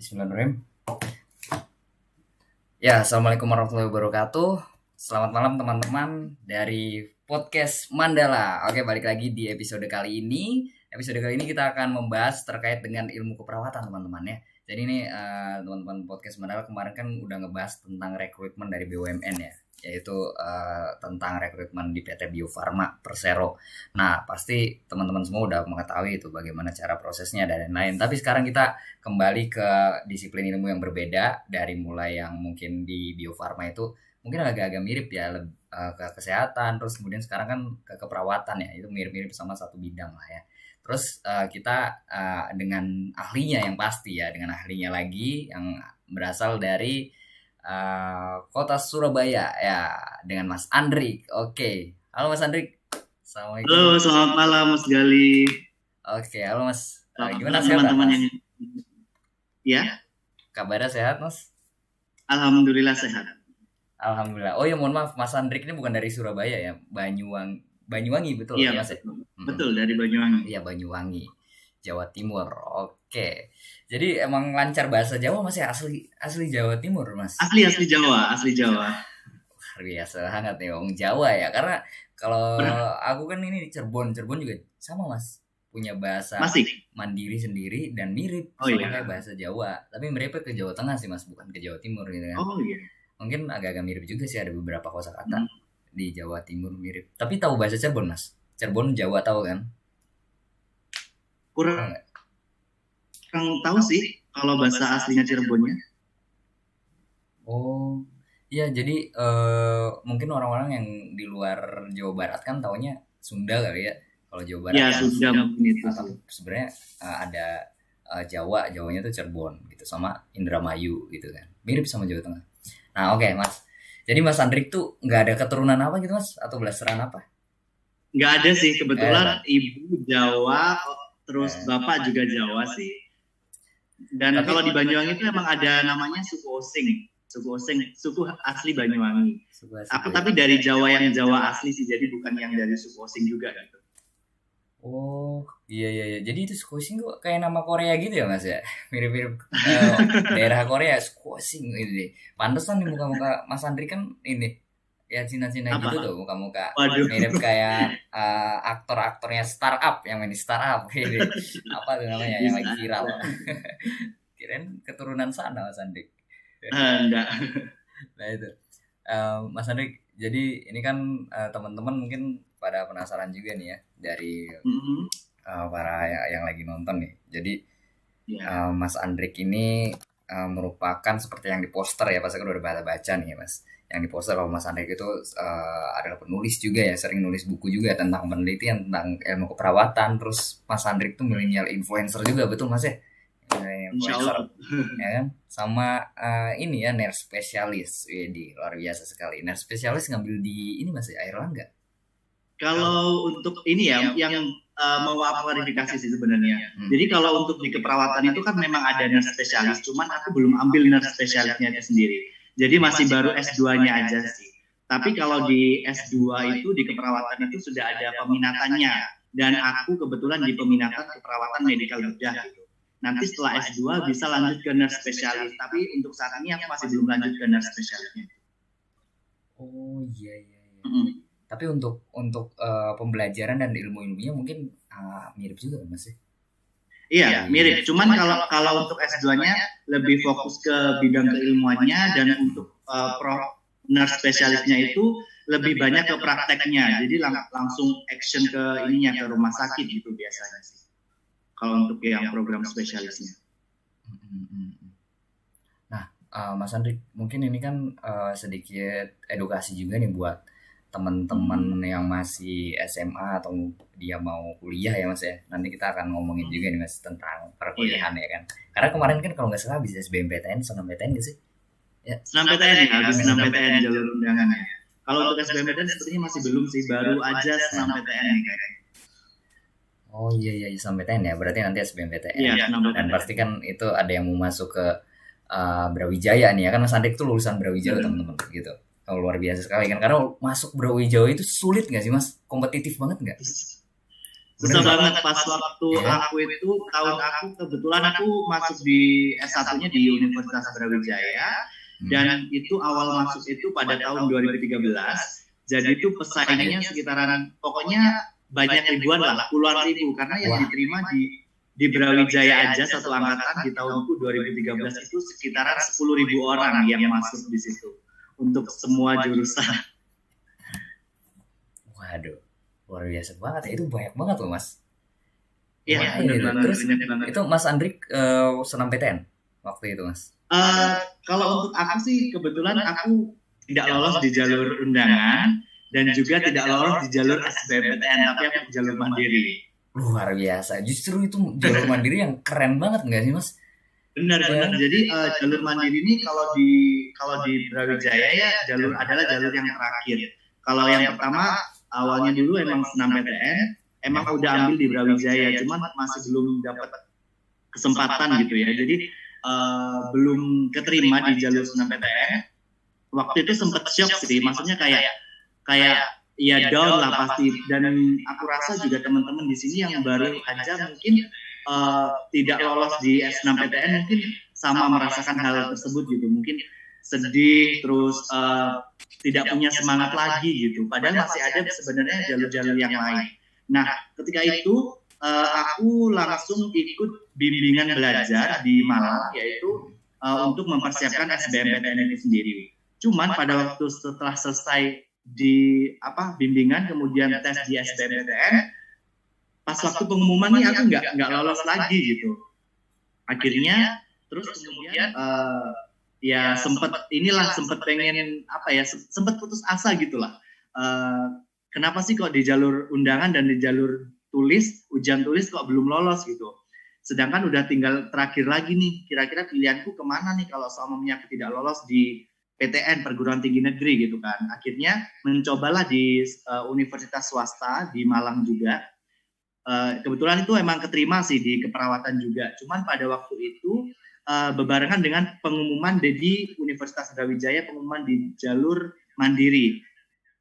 Bismillahirrahmanirrahim. Ya, assalamualaikum warahmatullahi wabarakatuh. Selamat malam teman-teman dari podcast Mandala. Oke, balik lagi di episode kali ini. Episode kali ini kita akan membahas terkait dengan ilmu keperawatan teman-teman ya. Jadi ini teman-teman podcast Mandala kemarin kan udah ngebahas tentang rekrutmen dari BUMN ya, yaitu tentang rekrutmen di PT Bio Farma Persero. Nah, pasti teman-teman semua udah mengetahui itu bagaimana cara prosesnya dan lain-lain. Tapi sekarang kita kembali ke disiplin ilmu yang berbeda, dari mulai yang mungkin di Bio Farma itu mungkin agak-agak mirip ya, ke kesehatan, terus kemudian sekarang kan ke keperawatan ya, itu mirip-mirip sama satu bidang lah ya. Terus kita dengan ahlinya yang pasti ya, dengan ahlinya lagi yang berasal dari kota Surabaya ya, dengan Mas Andrik. Oke, halo Mas Andrik. Assalamualaikum. Halo, selamat malam Mas Gali. Oke, halo Mas. Selamat Gimana malam sehat teman-teman Mas? yang ya, Kabarnya sehat Mas? alhamdulillah sehat. Alhamdulillah. Oh ya, mohon maaf, Mas Andrik ini bukan dari Surabaya ya, Banyuwangi betul Iya, ya Mas ya? betul dari Banyuwangi. Iya, Banyuwangi, Jawa Timur. Oke. Jadi emang lancar bahasa Jawa Mas ya, asli Jawa Timur Mas. Asli Jawa, asli Jawa. Luar biasa hangat nih orang Jawa ya, karena kalau Ber- aku kan ini di Cirebon juga sama Mas, punya bahasa Masih. mandiri sendiri dan mirip Oh sama iya. kayak bahasa Jawa, tapi miripnya ke Jawa Tengah sih Mas, bukan ke Jawa Timur gitu kan. Oh iya. Mungkin agak-agak mirip juga sih, ada beberapa kosakata Hmm, di Jawa Timur mirip. Tapi tahu bahasa Cirebon Mas? Cirebon Jawa tahu kan? Tahu Kurang nggak? tahu sih kalau bahasa aslinya Cirebonnya. Oh, iya, jadi mungkin orang-orang yang di luar Jawa Barat kan taunya Sunda kali ya. Kalau Jawa Barat Ya, kan sudah mungkin itu tapi sih. sebenarnya ada Jawanya tuh Cirebon gitu, sama Indramayu gitu kan. Mirip sama Jawa Tengah. Nah, oke, Mas. Jadi Mas Andrik tuh nggak ada keturunan apa gitu Mas, atau belasteran apa? Nggak ada sih, kebetulan Ada. ibu Jawa, terus Eh, bapak juga Jawa sih. Dan tapi kalau di Banyuwangi itu emang ada namanya suku Osing. Suku Osing, suku asli Banyuwangi. suku asli Aku tapi dari Jawa yang Jawa asli sih, jadi bukan yang dari suku Osing juga gitu. Oh, iya. Jadi itu squashing kok kayak nama Korea gitu ya Mas ya? Mirip-mirip daerah Korea, squashing ini deh. Pantesan nih muka-muka Mas Andri kan ini ya Cina-Cina gitu Apa? tuh muka-muka, Waduh. mirip kayak aktor-aktornya startup yang main di startup ini. Apa tuh namanya yang Bisa. lagi viral? Kirain keturunan sana Mas Andri. Enggak. Nah itu. Mas Andri, jadi ini kan teman-teman mungkin pada penasaran juga nih ya, dari Mm-mm. para yang lagi nonton nih. Jadi Ya. Mas Andrik ini merupakan seperti yang di poster ya, pasti kan udah baca nih ya Mas. Yang di poster kalau Mas Andrik itu adalah penulis juga ya, sering nulis buku juga tentang penelitian tentang ilmu keperawatan. Terus Mas Andrik tuh milenial influencer juga, betul Mas ya? Millennial Insya influencer Allah. ya kan, sama ini ya nurse spesialis. Jadi luar biasa sekali. Nurse spesialis ngambil di ini Mas ya, Airlangga. Kalau untuk ini ya, yang mau aku klarifikasi sih sebenarnya. Hmm. Jadi kalau untuk di keperawatan itu kan memang ada nurse spesialis, cuman aku belum ambil nurse spesialisnya itu sendiri. Jadi masih baru S2-nya aja sih. Tapi kalau di S2 itu di keperawatan itu sudah ada peminatannya. Dan aku kebetulan di peminatan keperawatan medikal bedah gitu. Nanti setelah S2 bisa lanjut ke nurse spesialis. Tapi untuk saat ini aku masih belum lanjut ke nurse spesialisnya. Oh iya. Mm-mm. Tapi untuk pembelajaran dan ilmu-ilmunya mungkin mirip juga kan Mas ya? Iya, mirip. Cuman kalau untuk S2-nya lebih fokus ke bidang keilmuannya, dan untuk nurse spesialisnya itu lebih banyak ke prakteknya. Jadi langsung action ke ininya, ke rumah sakit gitu biasanya sih. Kalau untuk yang program spesialisnya. Nah, Mas Andri, mungkin ini kan sedikit edukasi juga nih buat teman-teman yang masih SMA atau dia mau kuliah ya Mas ya. Nanti kita akan ngomongin juga nih Mas tentang perkuliahan ya kan. Karena kemarin kan kalau nggak salah habis SBMPTN, SNMPTN nggak sih? Ya. SNMPTN ya, habis SNMPTN jalur undangannya. Kalau untuk SBMPTN sepertinya masih belum sih, baru aja SNMPTN nih kayaknya. Oh iya SNMPTN ya. Berarti nanti SBMPTN. Iya, Dan SNMPTN. pasti kan itu ada yang mau masuk ke Brawijaya nih ya kan. Mas Andri tuh lulusan Brawijaya teman-teman gitu. Oh, luar biasa sekali kan, karena masuk Brawijaya itu sulit nggak sih Mas? Kompetitif banget nggak? Susah Bener. banget pas waktu Iya. aku itu tahun aku kebetulan aku masuk di S1-nya di Universitas Brawijaya dan itu awal masuk itu pada tahun 2013. Jadi itu pesaingnya sekitaran pokoknya banyak ribuan lah, puluhan ribu karena yang diterima di Brawijaya aja satu angkatan di tahunku 2013 itu sekitaran 10.000 orang yang masuk di situ untuk semua jurusan. Waduh, luar biasa banget ya. Itu banyak banget loh mas. Iya, Lumayan benar itu. banget, Terus banyak banget. itu Mas Andrik senam PTN waktu itu mas? Kalau untuk aku sih kebetulan aku tidak lolos di jalur undangan dan juga tidak lolos di jalur SBMPTN, tapi aku di jalur mandiri. Luar biasa. Justru itu jalur mandiri yang keren banget nggak sih mas? Benar-benar. Jadi jalur mandiri ini kalau di Brawijaya ya jalur adalah jalur yang terakhir. Kalau yang pertama awalnya dulu emang senam PTN, emang udah ambil di Brawijaya, cuman masih belum dapat kesempatan gitu ya. Jadi belum keterima di jalur senam PTN. Waktu itu sempet shock sih, maksudnya kayak ya down lah pasti. Dan aku rasa juga teman-teman di sini yang baru aja mungkin tidak lolos di S6PTN mungkin sama merasakan hal tersebut gitu, mungkin sedih terus tidak punya semangat lagi gitu, padahal masih ada sebenarnya jalur-jalur yang lain. Nah ketika itu aku langsung ikut bimbingan belajar di Malang, yaitu untuk mempersiapkan SBMPTN itu sendiri. Cuman pada waktu setelah selesai di bimbingan kemudian tes di SBMPTN, pas waktu pengumuman nih aku nggak lolos lagi gitu. Akhirnya terus kemudian ya sempat pengen sempat putus asa gitulah. Kenapa sih kok di jalur undangan dan di jalur ujian tulis kok belum lolos gitu. Sedangkan udah tinggal terakhir lagi nih, kira-kira pilihanku kemana nih kalau seandainya aku tidak lolos di PTN perguruan tinggi negeri gitu kan. Akhirnya mencobalah di universitas swasta di Malang juga. Kebetulan itu emang keterima sih di keperawatan juga. Cuman pada waktu itu bebarengan dengan pengumuman di Universitas Brawijaya, pengumuman di jalur mandiri.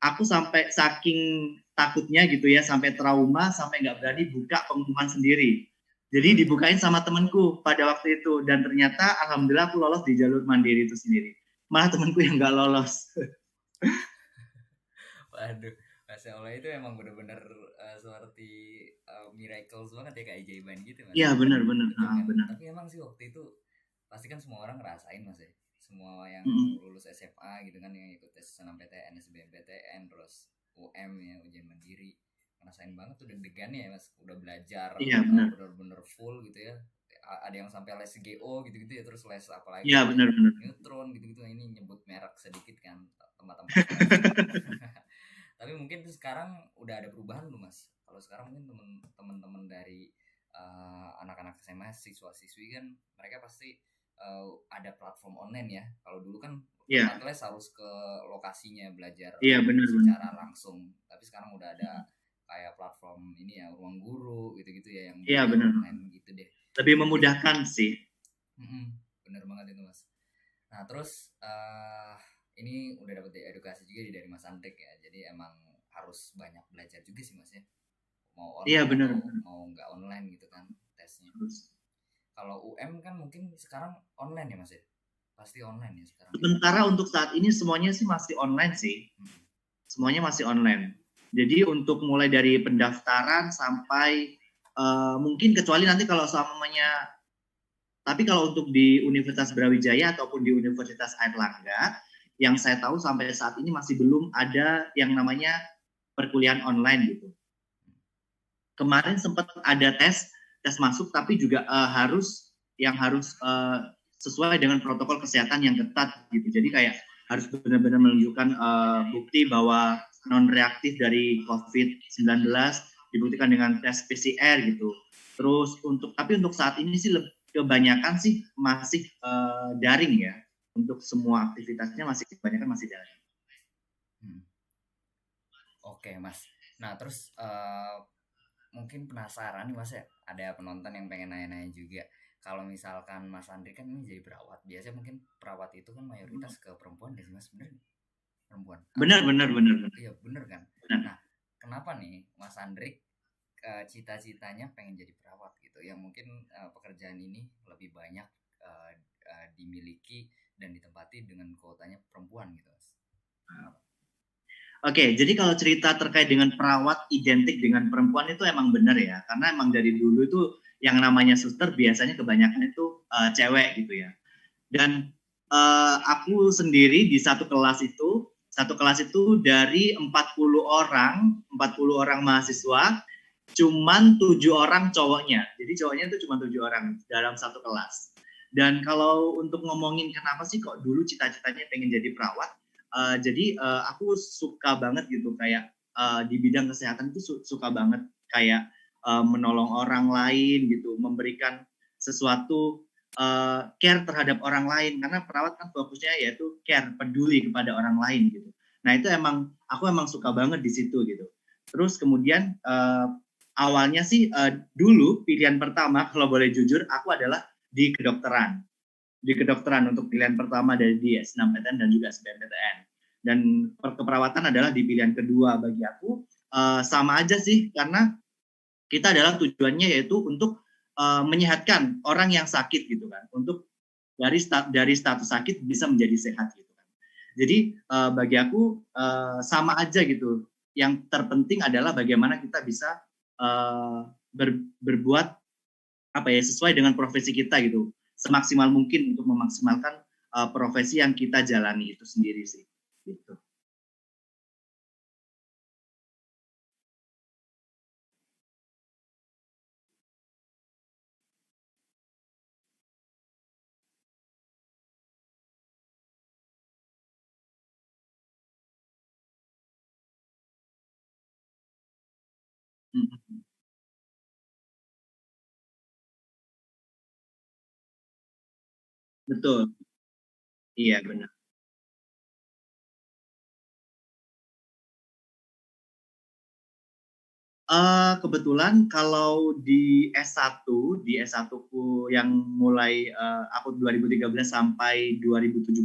Aku sampai saking takutnya gitu ya, sampai trauma, sampai nggak berani buka pengumuman sendiri. Jadi dibukain sama temanku pada waktu itu, dan ternyata alhamdulillah aku lolos di jalur mandiri itu sendiri. Malah temanku yang nggak lolos. Waduh, Masya Allah itu emang benar-benar seperti miracles banget ya, keajaiban gitu mas. Iya benar-benar. Benar. Tapi emang sih waktu itu pasti kan semua orang ngerasain mas ya. Semua yang lulus SMA gitu kan, yang ikut tes SNMPTN, SBMPTN, terus UM ya, ujian mandiri, ngerasain banget tuh deg-degan ya mas. Udah belajar benar-benar full gitu ya. Ada yang sampai les GO gitu-gitu ya, terus les apalagi neutron gitu-gitu. Ini nyebut merek sedikit kan tempat-tempat. Tapi mungkin tuh sekarang udah ada perubahan loh mas. Kalau sekarang mungkin teman-teman dari anak-anak SMA, siswa-siswi kan mereka pasti ada platform online ya. Kalau dulu kan tempat les harus ke lokasinya belajar secara langsung. Tapi sekarang udah ada kayak platform ini ya, Ruang Guru gitu-gitu ya, yang online gitu deh. Lebih memudahkan sih. Bener banget itu mas. Nah terus ini udah dapat edukasi juga dari Mas Andrik ya. Jadi emang harus banyak belajar juga sih mas ya. Mau online mau nggak online gitu kan tesnya. Kalau UM kan mungkin sekarang online ya mas ya. Pasti online ya sekarang. Sementara untuk saat ini semuanya sih masih online sih. Semuanya masih online. Jadi untuk mulai dari pendaftaran sampai mungkin kecuali nanti kalau semuanya. Tapi kalau untuk di Universitas Brawijaya ataupun di Universitas Airlangga, yang saya tahu sampai saat ini masih belum ada yang namanya perkuliahan online gitu. Kemarin sempat ada tes masuk, tapi juga harus sesuai dengan protokol kesehatan yang ketat gitu. Jadi kayak harus benar-benar menunjukkan bukti bahwa non reaktif dari COVID-19, dibuktikan dengan tes PCR gitu. Terus tapi untuk saat ini sih kebanyakan sih masih daring ya. Untuk semua aktivitasnya kebanyakan masih daring. Oke mas. Nah terus mungkin penasaran nih mas ya, ada penonton yang pengen nanya-nanya juga. Kalau misalkan Mas Andri kan ini jadi perawat, biasanya mungkin perawat itu kan mayoritas ke perempuan deh mas, bener? Perempuan. Benar. Iya bener kan. Nah kenapa nih Mas Andri cita-citanya pengen jadi perawat gitu, yang mungkin pekerjaan ini lebih banyak dimiliki dan ditempati dengan kuotanya perempuan gitu, Mas. Oke, jadi kalau cerita terkait dengan perawat identik dengan perempuan itu emang benar ya, karena emang dari dulu itu yang namanya suster biasanya kebanyakan itu cewek gitu ya. Dan aku sendiri di satu kelas itu dari 40 orang mahasiswa, cuman 7 orang cowoknya. Jadi cowoknya itu cuma 7 orang dalam satu kelas. Dan kalau untuk ngomongin kenapa sih kok dulu cita-citanya pengen jadi perawat, jadi aku suka banget gitu kayak di bidang kesehatan itu suka banget kayak menolong orang lain gitu, memberikan sesuatu care terhadap orang lain, karena perawat kan fokusnya yaitu care, peduli kepada orang lain gitu. Nah itu aku emang suka banget di situ gitu. Terus kemudian awalnya sih dulu pilihan pertama kalau boleh jujur aku adalah di kedokteran. Di kedokteran untuk pilihan pertama dari di S6PTN dan juga SBMPTN. Dan keperawatan adalah di pilihan kedua bagi aku. Sama aja sih, karena kita adalah tujuannya yaitu untuk menyehatkan orang yang sakit gitu kan, untuk dari status sakit bisa menjadi sehat gitu kan. Jadi bagi aku sama aja gitu. Yang terpenting adalah bagaimana kita bisa berbuat sesuai dengan profesi kita gitu, semaksimal mungkin untuk memaksimalkan profesi yang kita jalani itu sendiri sih gitu. Betul, iya benar. Kebetulan kalau di S1, di S1 ku yang mulai aku 2013 sampai 2017,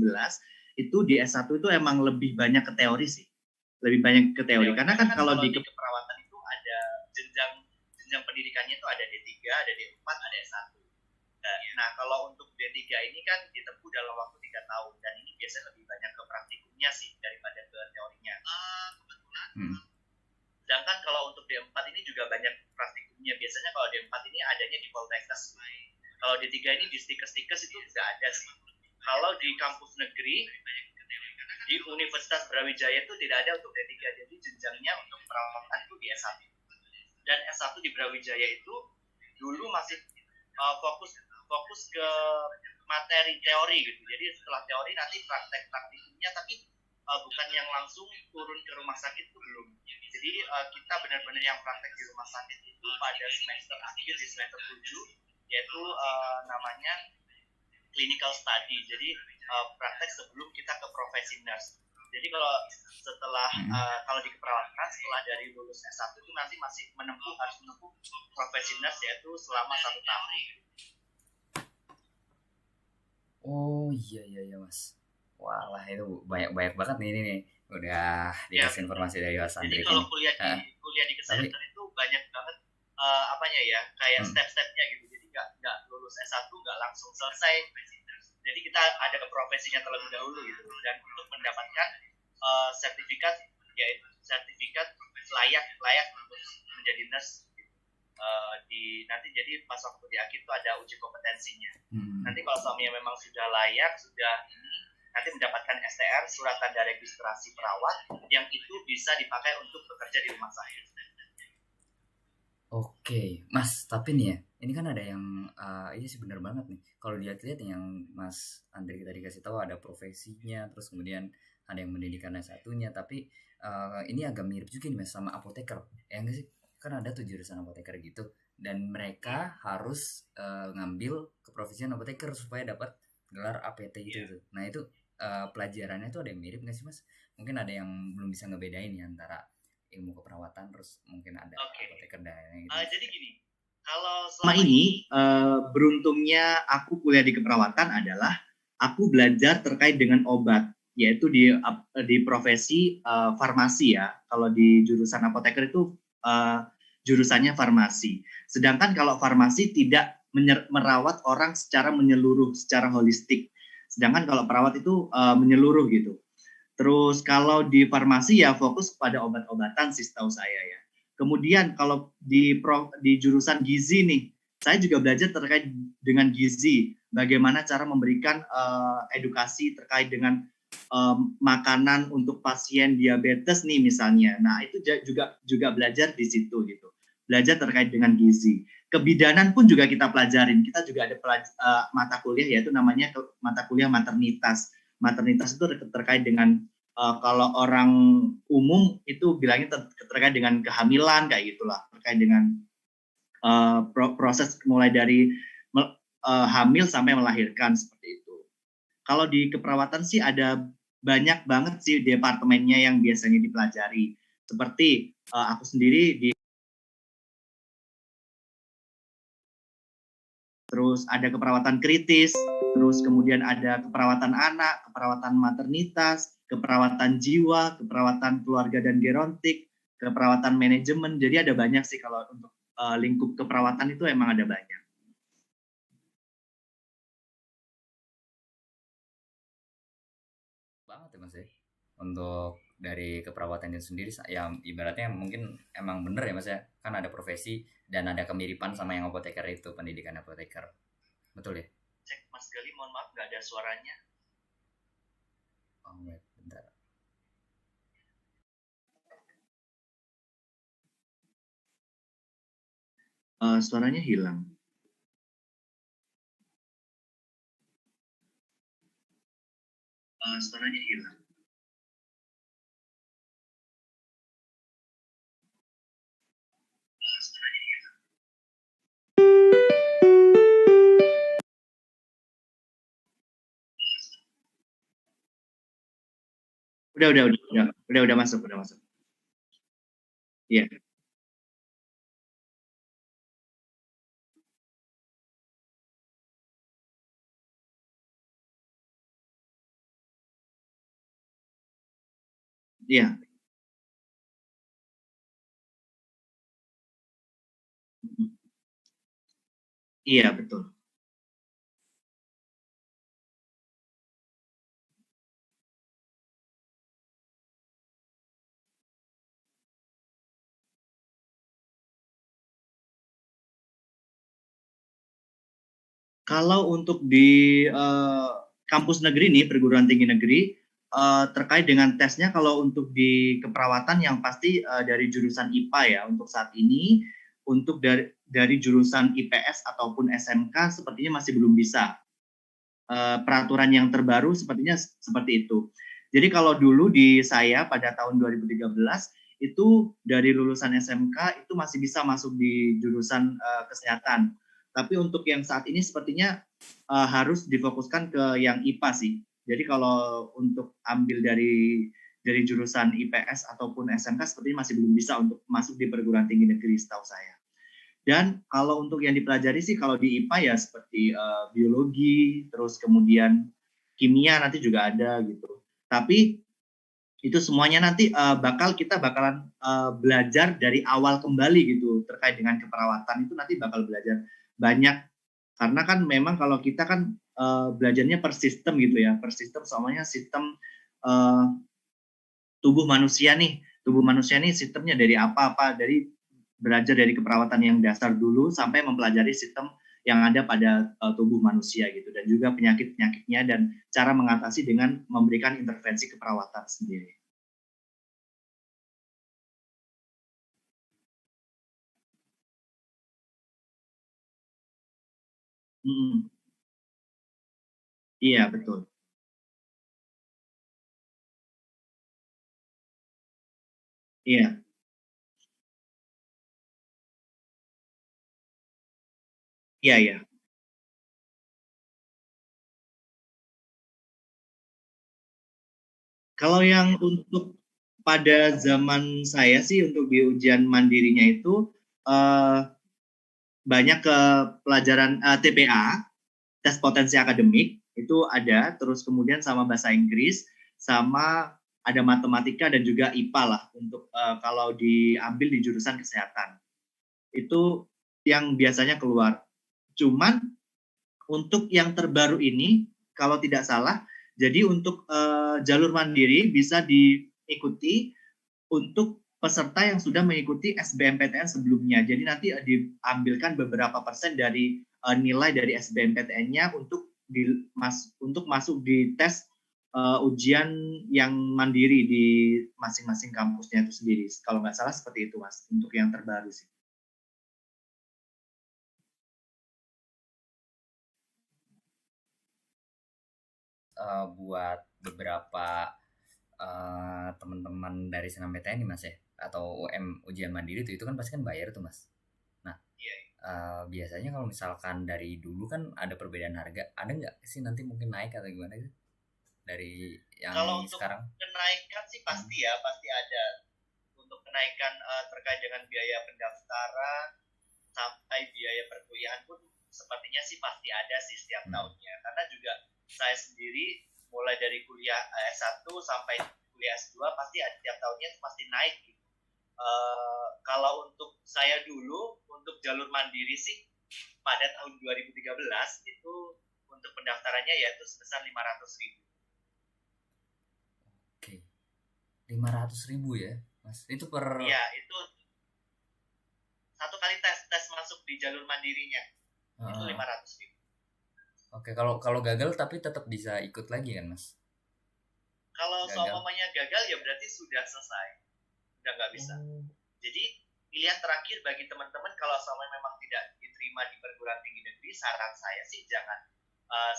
itu di S1 itu emang lebih banyak ke teori sih. Lebih banyak ke teori. Karena kan kalau di keperawatan itu ada jenjang jenjang pendidikannya itu ada D3, ada D4, ada S1. Nah, kalau untuk D3 ini kan ditempuh dalam waktu 3 tahun, dan ini biasanya lebih banyak ke praktikumnya sih daripada ke teorinya. Kebetulan. Sedangkan kalau untuk D4 ini juga banyak praktikumnya. Biasanya kalau D4 ini adanya di Poltekkes. Kalau D3 ini di stikes-stikes itu tidak ada sih. Kalau di kampus negeri, di Universitas Brawijaya itu tidak ada untuk D3. Jadi jenjangnya untuk perawatan itu di S1. Dan S1 di Brawijaya itu dulu masih fokus ke materi teori gitu. Jadi setelah teori nanti praktikumnya, tapi bukan yang langsung turun ke rumah sakit itu belum. Jadi kita benar-benar yang praktek di rumah sakit itu pada semester akhir di semester 7, yaitu namanya clinical study. Jadi praktek sebelum kita ke profesi nurse. Jadi kalau di keperawatan setelah dari lulus S1 itu nanti masih harus menempuh profesi nurse, yaitu selama 1 tahun. Oh iya Mas. Walah itu banyak banget nih ini nih. Udah dikasih informasi dari Mas Andri. Jadi kalau kuliah di kesehatan itu banyak banget kayak step-stepnya gitu. Jadi nggak lulus S1 nggak langsung selesai. Jadi kita ada ke profesinya terlebih dahulu gitu. Dan untuk mendapatkan sertifikat, yaitu sertifikat layak untuk menjadi nurse. Nanti jadi pas waktu di akhir itu ada uji kompetensinya. Nanti kalau suaminya memang sudah layak, nanti mendapatkan STR, surat tanda registrasi perawat, yang itu bisa dipakai untuk bekerja di rumah sakit. Oke, Mas, tapi nih ya, ini kan ada yang ini sih benar banget nih. Kalau dilihat-lihat yang Mas Andri tadi kasih tahu ada profesinya, terus kemudian ada yang pendidikan S1-nya, tapi ini agak mirip juga nih Mas sama apoteker. Ya enggak sih? Kan ada tuh jurusan apoteker gitu, dan mereka harus ngambil keprofesian apoteker supaya dapat gelar APT gitu. Nah itu pelajarannya tuh ada yang mirip nggak sih Mas? Mungkin ada yang belum bisa ngebedain ya antara ilmu keperawatan terus mungkin ada apoteker dan lain-lain gitu. Jadi gini, kalau selama ini beruntungnya aku kuliah di keperawatan adalah aku belajar terkait dengan obat, yaitu di profesi farmasi ya. Kalau di jurusan apoteker itu jurusannya farmasi. Sedangkan kalau farmasi tidak merawat orang secara menyeluruh, secara holistik. Sedangkan kalau perawat itu menyeluruh gitu. Terus kalau di farmasi ya fokus pada obat-obatan sih setahu saya ya. Kemudian kalau di jurusan gizi nih, saya juga belajar terkait dengan gizi, bagaimana cara memberikan edukasi terkait dengan makanan untuk pasien diabetes nih misalnya. Nah, itu juga belajar di situ gitu. Belajar terkait dengan gizi. Kebidanan pun juga kita pelajarin. Kita juga ada mata kuliah yaitu namanya mata kuliah maternitas. Maternitas itu terkait dengan kalau orang umum itu bilangnya terkait dengan kehamilan kayak gitulah, terkait dengan proses mulai dari hamil sampai melahirkan seperti itu. Kalau di keperawatan sih ada banyak banget sih departemennya yang biasanya dipelajari. Seperti aku sendiri terus ada keperawatan kritis, terus kemudian ada keperawatan anak, keperawatan maternitas, keperawatan jiwa, keperawatan keluarga dan gerontik, keperawatan manajemen. Jadi ada banyak sih kalau untuk lingkup keperawatan itu emang ada banyak. Banget ya Mas ya. Untuk dari keperawatan itu sendiri ya ibaratnya mungkin emang bener ya Mas ya. Kan ada profesi dan ada kemiripan sama yang apoteker itu, pendidikan apoteker. Betul ya? Cek Mas Gali, mohon maaf nggak ada suaranya. Oh, wait, bentar. Suaranya hilang. Suaranya hilang. Udah masuk, udah masuk. Iya. Yeah. Iya. Yeah. Iya, betul. Kalau untuk di kampus negeri nih, perguruan tinggi negeri, terkait dengan tesnya, kalau untuk di keperawatan yang pasti dari jurusan IPA ya untuk saat ini. Untuk dari jurusan IPS ataupun SMK sepertinya masih belum bisa. Peraturan yang terbaru sepertinya seperti itu. Jadi kalau dulu di saya pada tahun 2013 itu dari lulusan SMK itu masih bisa masuk di jurusan kesehatan. Tapi untuk yang saat ini sepertinya harus difokuskan ke yang IPA sih. Jadi kalau untuk ambil dari jurusan IPS ataupun SMK sepertinya masih belum bisa untuk masuk di perguruan tinggi negeri setahu saya. Dan kalau untuk yang dipelajari sih kalau di IPA ya seperti biologi, terus kemudian kimia nanti juga ada gitu. Tapi itu semuanya nanti kita bakalan belajar dari awal kembali gitu terkait dengan keperawatan itu nanti bakal belajar banyak karena kan memang kalau kita kan belajarnya per sistem gitu ya, per sistem soalnya sistem tubuh manusia nih sistemnya dari apa dari belajar dari keperawatan yang dasar dulu sampai mempelajari sistem yang ada pada tubuh manusia gitu dan juga penyakit-penyakitnya dan cara mengatasi dengan memberikan intervensi keperawatan sendiri. Hmm. Iya, betul. Iya. Iya, iya. Kalau yang untuk pada zaman saya sih untuk di ujian mandirinya itu banyak ke pelajaran TPA, tes potensi akademik, itu ada, terus kemudian sama bahasa Inggris, sama ada matematika dan juga IPA lah untuk kalau diambil di jurusan kesehatan. Itu yang biasanya keluar. Cuman untuk yang terbaru ini, kalau tidak salah, jadi untuk jalur mandiri bisa diikuti untuk peserta yang sudah mengikuti SBMPTN sebelumnya. Jadi nanti diambilkan beberapa persen dari nilai dari SBMPTN-nya untuk masuk di tes ujian yang mandiri di masing-masing kampusnya itu sendiri. Kalau nggak salah seperti itu, Mas, untuk yang terbaru sih. Buat beberapa teman-teman dari SNMPTN nih Mas ya, atau ujian mandiri itu kan pasti kan bayar tuh Mas. Nah, biasanya kalau misalkan dari dulu kan ada perbedaan harga, ada nggak sih nanti mungkin naik atau gimana gitu dari yang Kalau untuk sekarang? kenaikan sih pasti ya, pasti ada. Untuk kenaikan terkait dengan biaya pendaftaran sampai biaya perkuliahan pun sepertinya sih pasti ada sih setiap tahunnya. Karena juga saya sendiri mulai dari kuliah S1 sampai kuliah S2 pasti setiap tahunnya pasti naik gitu. Kalau untuk saya dulu untuk jalur mandiri sih pada tahun 2013 itu untuk pendaftarannya yaitu sebesar 500.000. Oke, 500.000 ya Mas, itu per... Iya, itu satu kali tes masuk di jalur mandirinya itu 500.000. Oke, kalau gagal tapi tetap bisa ikut lagi kan Mas? Kalau seumpamanya gagal ya berarti sudah selesai, udah nggak bisa. Jadi pilihan terakhir bagi teman-teman kalau seumpamanya memang tidak diterima di perguruan tinggi negeri, saran saya sih jangan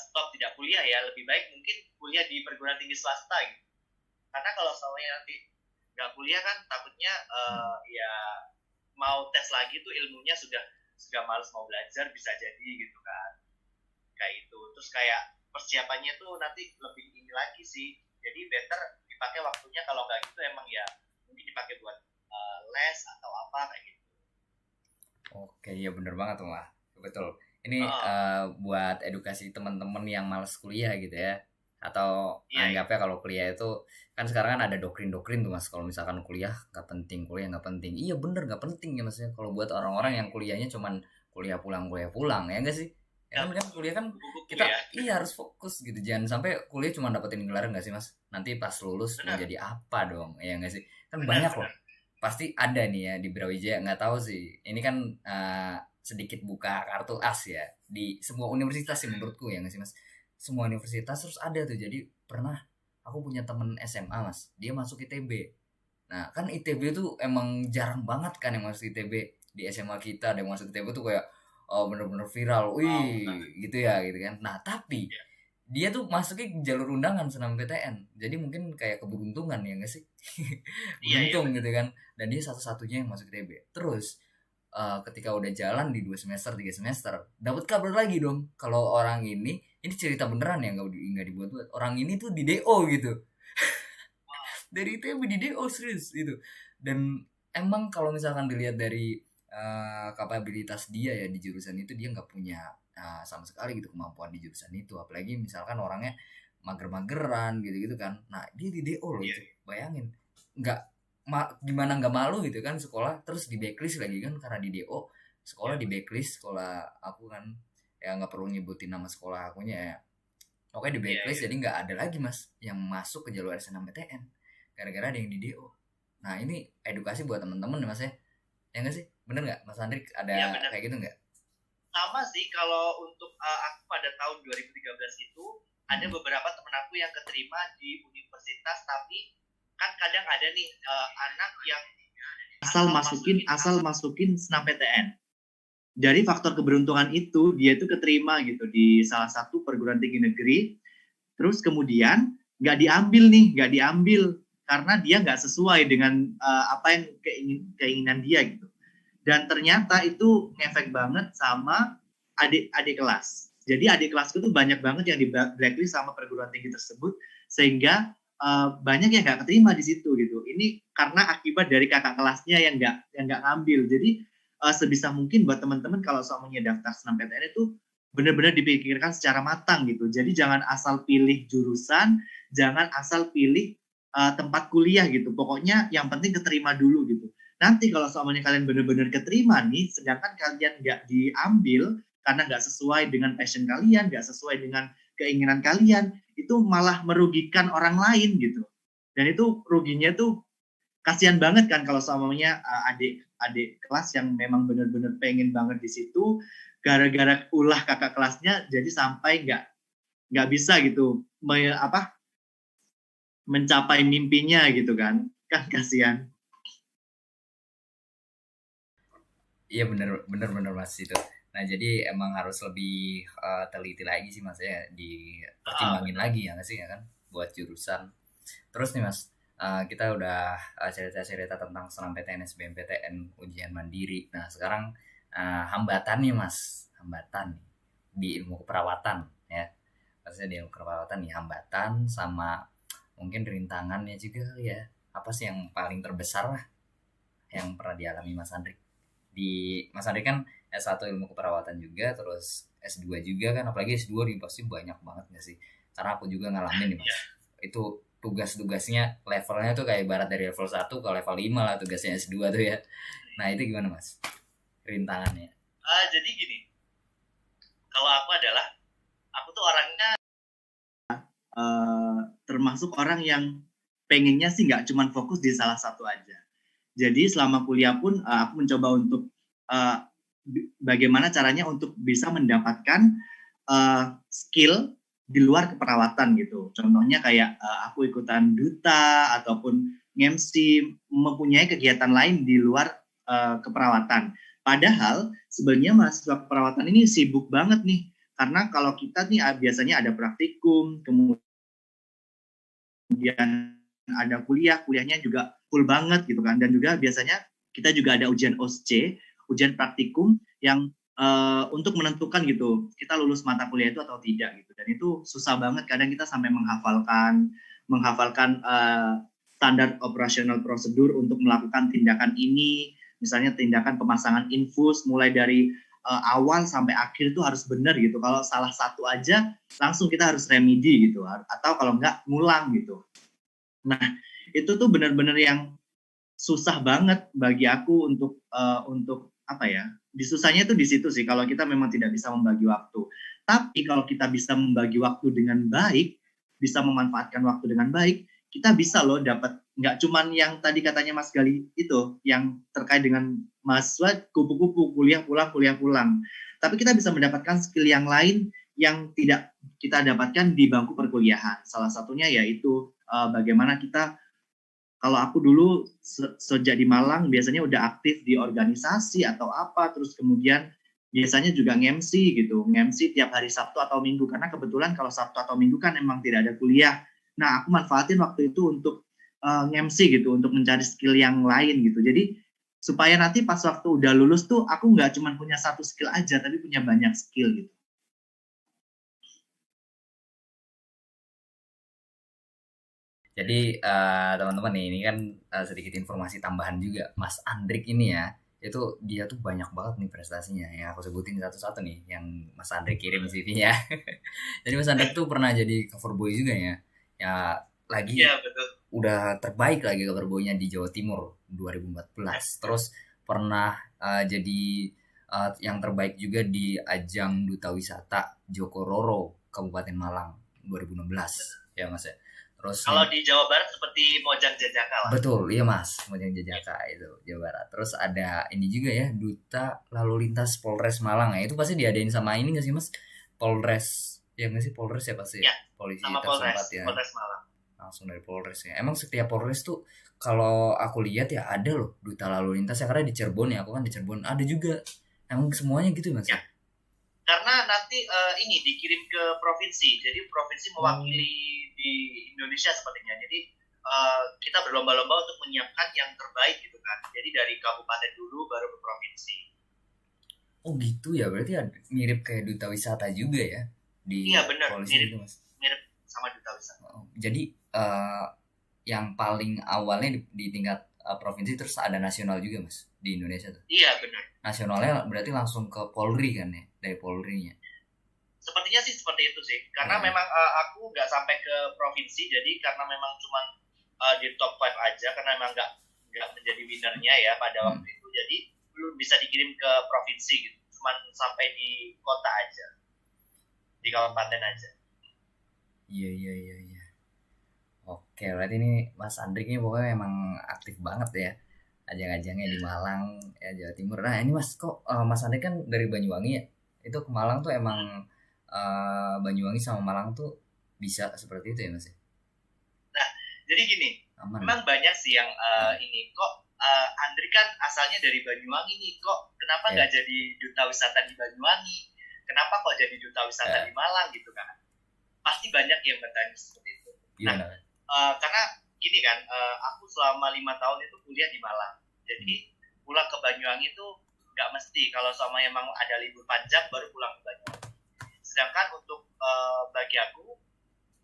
stop tidak kuliah ya, lebih baik mungkin kuliah di perguruan tinggi swasta gitu. Karena kalau seumpamanya nanti nggak kuliah kan takutnya ya mau tes lagi tuh ilmunya sudah malas mau belajar bisa jadi gitu kan, kayak itu. Terus kayak persiapannya tuh nanti lebih ini lagi sih, jadi better dipakai waktunya kalau nggak gitu emang ya mungkin dipakai buat les atau apa kayak gitu. Oke, iya bener banget tuh Mas, betul. Ini buat edukasi teman-teman yang malas kuliah gitu ya, atau anggapnya kalau kuliah itu kan sekarang kan ada doktrin tuh Mas, kalau misalkan kuliah nggak penting, iya bener nggak penting ya maksudnya kalau buat orang-orang yang kuliahnya cuman kuliah pulang ya enggak sih ya kan kuliah kan kita iya harus fokus gitu, jangan sampai kuliah cuma dapetin gelar enggak sih Mas, nanti pas lulus mau jadi apa dong ya enggak sih, kan banyak loh pasti ada nih ya di Brawijaya, nggak tahu sih ini kan sedikit buka kartu as ya di semua universitas sih menurutku ya nggak sih Mas, semua universitas terus ada tuh. Jadi pernah aku punya temen SMA Mas, dia masuk ITB. Nah kan ITB tuh emang jarang banget kan yang masuk ITB, di SMA kita ada yang masuk ITB tuh kayak bener-bener viral, wih gitu ya gitu kan. Nah tapi dia tuh masuknya jalur undangan SNMPTN, jadi mungkin kayak keberuntungan ya nggak sih beruntung gitu kan, dan dia satu-satunya yang masuk ITB. Terus ketika udah jalan di 2 semester 3 semester dapat kabar lagi dong kalau orang ini cerita beneran ya, nggak dibuat-buat, orang ini tuh di DO gitu dari ITB di DO serius gitu. Dan emang kalau misalkan dilihat dari kapabilitas dia ya di jurusan itu, dia nggak punya sama sekali gitu kemampuan di jurusan itu, apalagi misalkan orangnya mager-mageran gitu-gitu kan. Nah dia di DO loh, itu bayangin nggak gimana nggak malu gitu kan sekolah, terus di backlist lagi kan karena di DO sekolah, di backlist sekolah aku kan ya, nggak perlu nyebutin nama sekolah akunya ya, pokoknya di backlist. Jadi nggak ada lagi Mas yang masuk ke jalur SNMPTN gara-gara ada yang di DO. Nah ini edukasi buat teman-teman Mas ya nggak sih, bener nggak Mas Andrik, ada kayak gitu nggak? Sama sih, kalau untuk aku pada tahun 2013 itu ada beberapa teman aku yang keterima di universitas, tapi kan kadang ada nih anak yang asal masukin SNMPTN. Dari faktor keberuntungan itu dia itu keterima gitu di salah satu perguruan tinggi negeri, terus kemudian nggak diambil karena dia nggak sesuai dengan apa yang keinginan dia gitu. Dan ternyata itu ngefek banget sama adik kelas. Jadi adik kelasku tuh banyak banget yang di blacklist sama perguruan tinggi tersebut, sehingga banyak yang nggak keterima di situ gitu. Ini karena akibat dari kakak kelasnya yang nggak ngambil. Jadi sebisa mungkin buat teman-teman kalau soalnya daftar SNMPTN itu benar-benar dipikirkan secara matang gitu. Jadi jangan asal pilih jurusan, jangan asal pilih tempat kuliah gitu. Pokoknya yang penting keterima dulu gitu. Nanti kalau semuanya kalian benar-benar keterima nih, sedangkan kalian nggak diambil karena nggak sesuai dengan passion kalian, nggak sesuai dengan keinginan kalian, itu malah merugikan orang lain gitu. Dan itu ruginya tuh kasihan banget kan kalau semuanya adik-adik kelas yang memang benar-benar pengen banget di situ, gara-gara ulah kakak kelasnya jadi sampai nggak bisa gitu mencapai mimpinya gitu kan kasihan. Iya bener Mas itu. Nah jadi emang harus lebih teliti lagi sih Mas ya, dipertimbangin lagi ya nggak sih ya kan buat jurusan. Terus nih Mas, kita udah cerita-cerita tentang SNMPTN, SBMPTN, ujian mandiri. Nah sekarang hambatan nih Mas, hambatan di ilmu keperawatan ya. Maksudnya di ilmu keperawatan nih hambatan sama mungkin rintangannya juga ya. Apa sih yang paling terbesar lah yang pernah dialami Mas Andri? Mas Andri kan S1 ilmu keperawatan juga, terus S2 juga kan, apalagi S2 nih pasti banyak banget gak sih? Karena aku juga ngalamin nih Mas. Itu tugas-tugasnya levelnya tuh kayak ibarat dari level 1 ke level 5 lah tugasnya S2 tuh ya. Nah itu gimana Mas? Rintangannya. Jadi gini, kalau aku tuh orangnya termasuk orang yang pengennya sih nggak cuma fokus di salah satu aja. Jadi selama kuliah pun aku mencoba untuk bagaimana caranya untuk bisa mendapatkan skill di luar keperawatan gitu. Contohnya kayak aku ikutan duta ataupun nge-MC, mempunyai kegiatan lain di luar keperawatan. Padahal sebenarnya mahasiswa keperawatan ini sibuk banget nih. Karena kalau kita nih biasanya ada praktikum, kemudian ada kuliahnya juga full banget gitu kan, dan juga biasanya kita juga ada ujian OSCE, ujian praktikum yang untuk menentukan gitu kita lulus mata kuliah itu atau tidak gitu, dan itu susah banget, kadang kita sampai menghafalkan standar operasional prosedur untuk melakukan tindakan ini, misalnya tindakan pemasangan infus mulai dari awal sampai akhir itu harus benar gitu. Kalau salah satu aja langsung kita harus remedi gitu, atau kalau enggak ngulang gitu. Nah, itu tuh benar-benar yang susah banget bagi aku untuk apa ya? Disusahnya tuh di situ sih, kalau kita memang tidak bisa membagi waktu. Tapi kalau kita bisa membagi waktu dengan baik, bisa memanfaatkan waktu dengan baik, kita bisa loh dapat, nggak cuman yang tadi katanya Mas Gali itu, yang terkait dengan mahasiswa kupu-kupu kuliah pulang. Tapi kita bisa mendapatkan skill yang lain yang tidak kita dapatkan di bangku perkuliahan. Salah satunya yaitu bagaimana kita, kalau aku dulu sejak di Malang biasanya udah aktif di organisasi atau apa, terus kemudian biasanya juga nge-MC gitu, nge-MC tiap hari Sabtu atau Minggu, karena kebetulan kalau Sabtu atau Minggu kan emang tidak ada kuliah. Nah, aku manfaatin waktu itu untuk nge-MC gitu, untuk mencari skill yang lain gitu. Jadi supaya nanti pas waktu udah lulus tuh aku nggak cuma punya satu skill aja, tapi punya banyak skill gitu. Jadi teman-teman nih, ini kan sedikit informasi tambahan juga. Mas Andrik ini ya, itu dia tuh banyak banget nih prestasinya. Yang aku sebutin satu-satu nih, yang Mas Andrik kirim CV-nya. Jadi Mas Andrik tuh pernah jadi cover boy juga ya. Ya lagi Betul. udah terbaik lagi cover boy-nya di Jawa Timur 2014. Terus pernah jadi yang terbaik juga di ajang Duta Wisata Joko Roro Kabupaten Malang 2016 ya Mas ya. Terus kalau di Jawa Barat seperti Mojang Jajaka lah. Betul, iya Mas, Mojang Jajaka itu Jawa Barat. Terus ada ini juga ya, Duta Lalu Lintas Polres Malang ya. Itu pasti diadain sama ini nggak sih Mas? Polres, ya nggak sih Polres ya pasti. Ya, polisi sama tersempat ya. Polres Malang. Langsung dari Polres ya. Emang setiap Polres tuh kalau aku lihat ya ada loh Duta Lalu Lintas ya, karena di Cirebon ya, aku kan di Cirebon ada juga. Emang semuanya gitu Mas? Ya. Karena nanti ini dikirim ke provinsi, jadi provinsi mewakili di Indonesia sepertinya. Jadi kita berlomba-lomba untuk menyiapkan yang terbaik gitu kan. Jadi dari kabupaten dulu baru ke provinsi. Oh gitu ya, berarti mirip kayak Duta Wisata juga ya di benar, polisi mirip, itu Mas. Mirip sama Duta Wisata. Jadi yang paling awalnya di tingkat provinsi, terus ada nasional juga Mas di Indonesia tuh. Iya benar. Nasionalnya berarti langsung ke Polri kan ya, dari Polrinya. Sepertinya sih seperti itu sih, karena memang aku nggak sampai ke provinsi, jadi karena memang cuma di top 5 aja, karena memang nggak nggak menjadi winernya ya pada waktu itu. Jadi belum bisa dikirim ke provinsi gitu, cuman sampai di kota aja, di kabupaten aja. Iya. Oke, berarti ini Mas Andrik ini pokoknya emang aktif banget ya ajang-ajangnya di Malang ya, Jawa Timur. Nah ini Mas, kok Mas Andrik kan dari Banyuwangi ya, itu ke Malang tuh emang Banyuwangi sama Malang tuh bisa seperti itu ya Mas ya? Nah, jadi gini, Aman. memang banyak sih yang ini kok Andri kan asalnya dari Banyuwangi nih, kok kenapa nggak jadi duta wisata di Banyuwangi? Kenapa kok jadi duta wisata di Malang gitu kan? Pasti banyak yang bertanya seperti itu. Nah, karena gini kan, aku selama 5 tahun itu kuliah di Malang. Jadi pulang ke Banyuwangi itu nggak mesti. Kalau sama emang ada libur panjang baru pulang ke Banyuwangi. Sedangkan untuk bagi aku,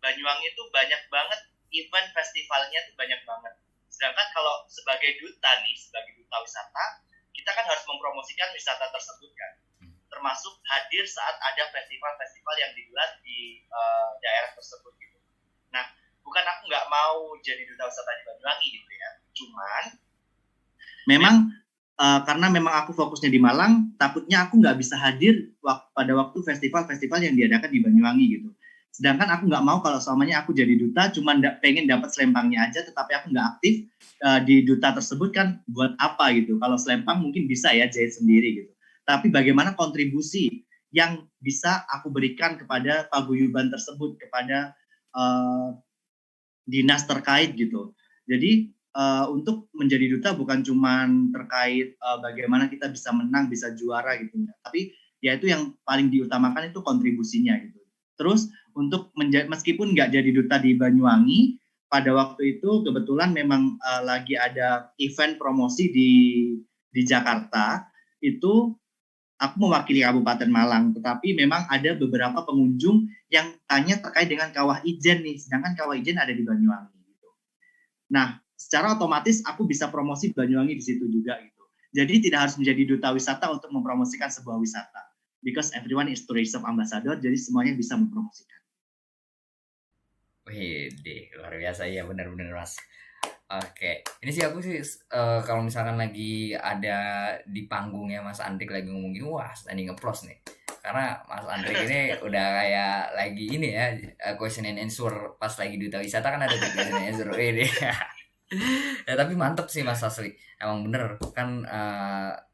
Banyuwangi itu banyak banget event festivalnya tuh banyak banget. Sedangkan kalau sebagai duta nih, sebagai duta wisata, kita kan harus mempromosikan wisata tersebut kan. Termasuk hadir saat ada festival-festival yang digelar di daerah tersebut gitu. Nah, bukan aku nggak mau jadi duta wisata di Banyuwangi gitu ya. Cuman memang karena memang aku fokusnya di Malang, takutnya aku nggak bisa hadir pada waktu festival-festival yang diadakan di Banyuwangi gitu. Sedangkan aku nggak mau kalau selamanya aku jadi duta, cuman pengen dapat selempangnya aja, tetapi aku nggak aktif di duta tersebut kan buat apa gitu. Kalau selempang mungkin bisa ya jahit sendiri gitu. Tapi bagaimana kontribusi yang bisa aku berikan kepada paguyuban tersebut, kepada dinas terkait gitu. Jadi untuk menjadi duta bukan cuma terkait bagaimana kita bisa menang, bisa juara gitu, tapi ya itu yang paling diutamakan itu kontribusinya gitu. Terus untuk meskipun nggak jadi duta di Banyuwangi, pada waktu itu kebetulan memang lagi ada event promosi di Jakarta, itu aku mewakili Kabupaten Malang, tetapi memang ada beberapa pengunjung yang tanya terkait dengan Kawah Ijen nih, sedangkan Kawah Ijen ada di Banyuwangi gitu. Nah, secara otomatis aku bisa promosi Banyuwangi di situ juga gitu. Jadi tidak harus menjadi duta wisata untuk mempromosikan sebuah wisata. Because everyone is tourism ambassador, jadi semuanya bisa mempromosikan. Wih, luar biasa ya, benar-benar Mas. Oke, ini sih aku sih kalau misalkan lagi ada di panggungnya Mas Andrik lagi ngomong gini, wah standing applause nih. Karena Mas Andrik ini udah kayak lagi ini ya, question and answer pas lagi duta wisata kan ada question and answer ini. Ya tapi mantep sih Mas asli. Emang bener kan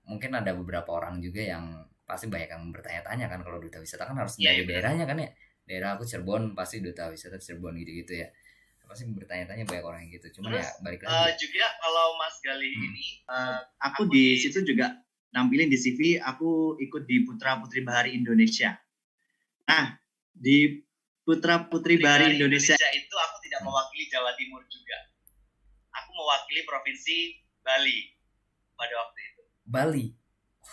mungkin ada beberapa orang juga yang pasti banyak yang bertanya-tanya kan kalau duta wisata kan harus dari daerahnya kan ya. Daerah aku Cirebon pasti duta wisata Cirebon gitu-gitu ya. Pasti bertanya-tanya banyak orang gitu. Cuman terus, ya balik lagi. Juga kalau Mas Galih ini aku di situ juga nampilin di CV aku ikut di Putra Putri Bahari Indonesia. Nah, di Putra Putri Bahari Indonesia itu aku tidak mewakili Jawa Timur juga. Aku mewakili provinsi Bali pada waktu itu. Bali.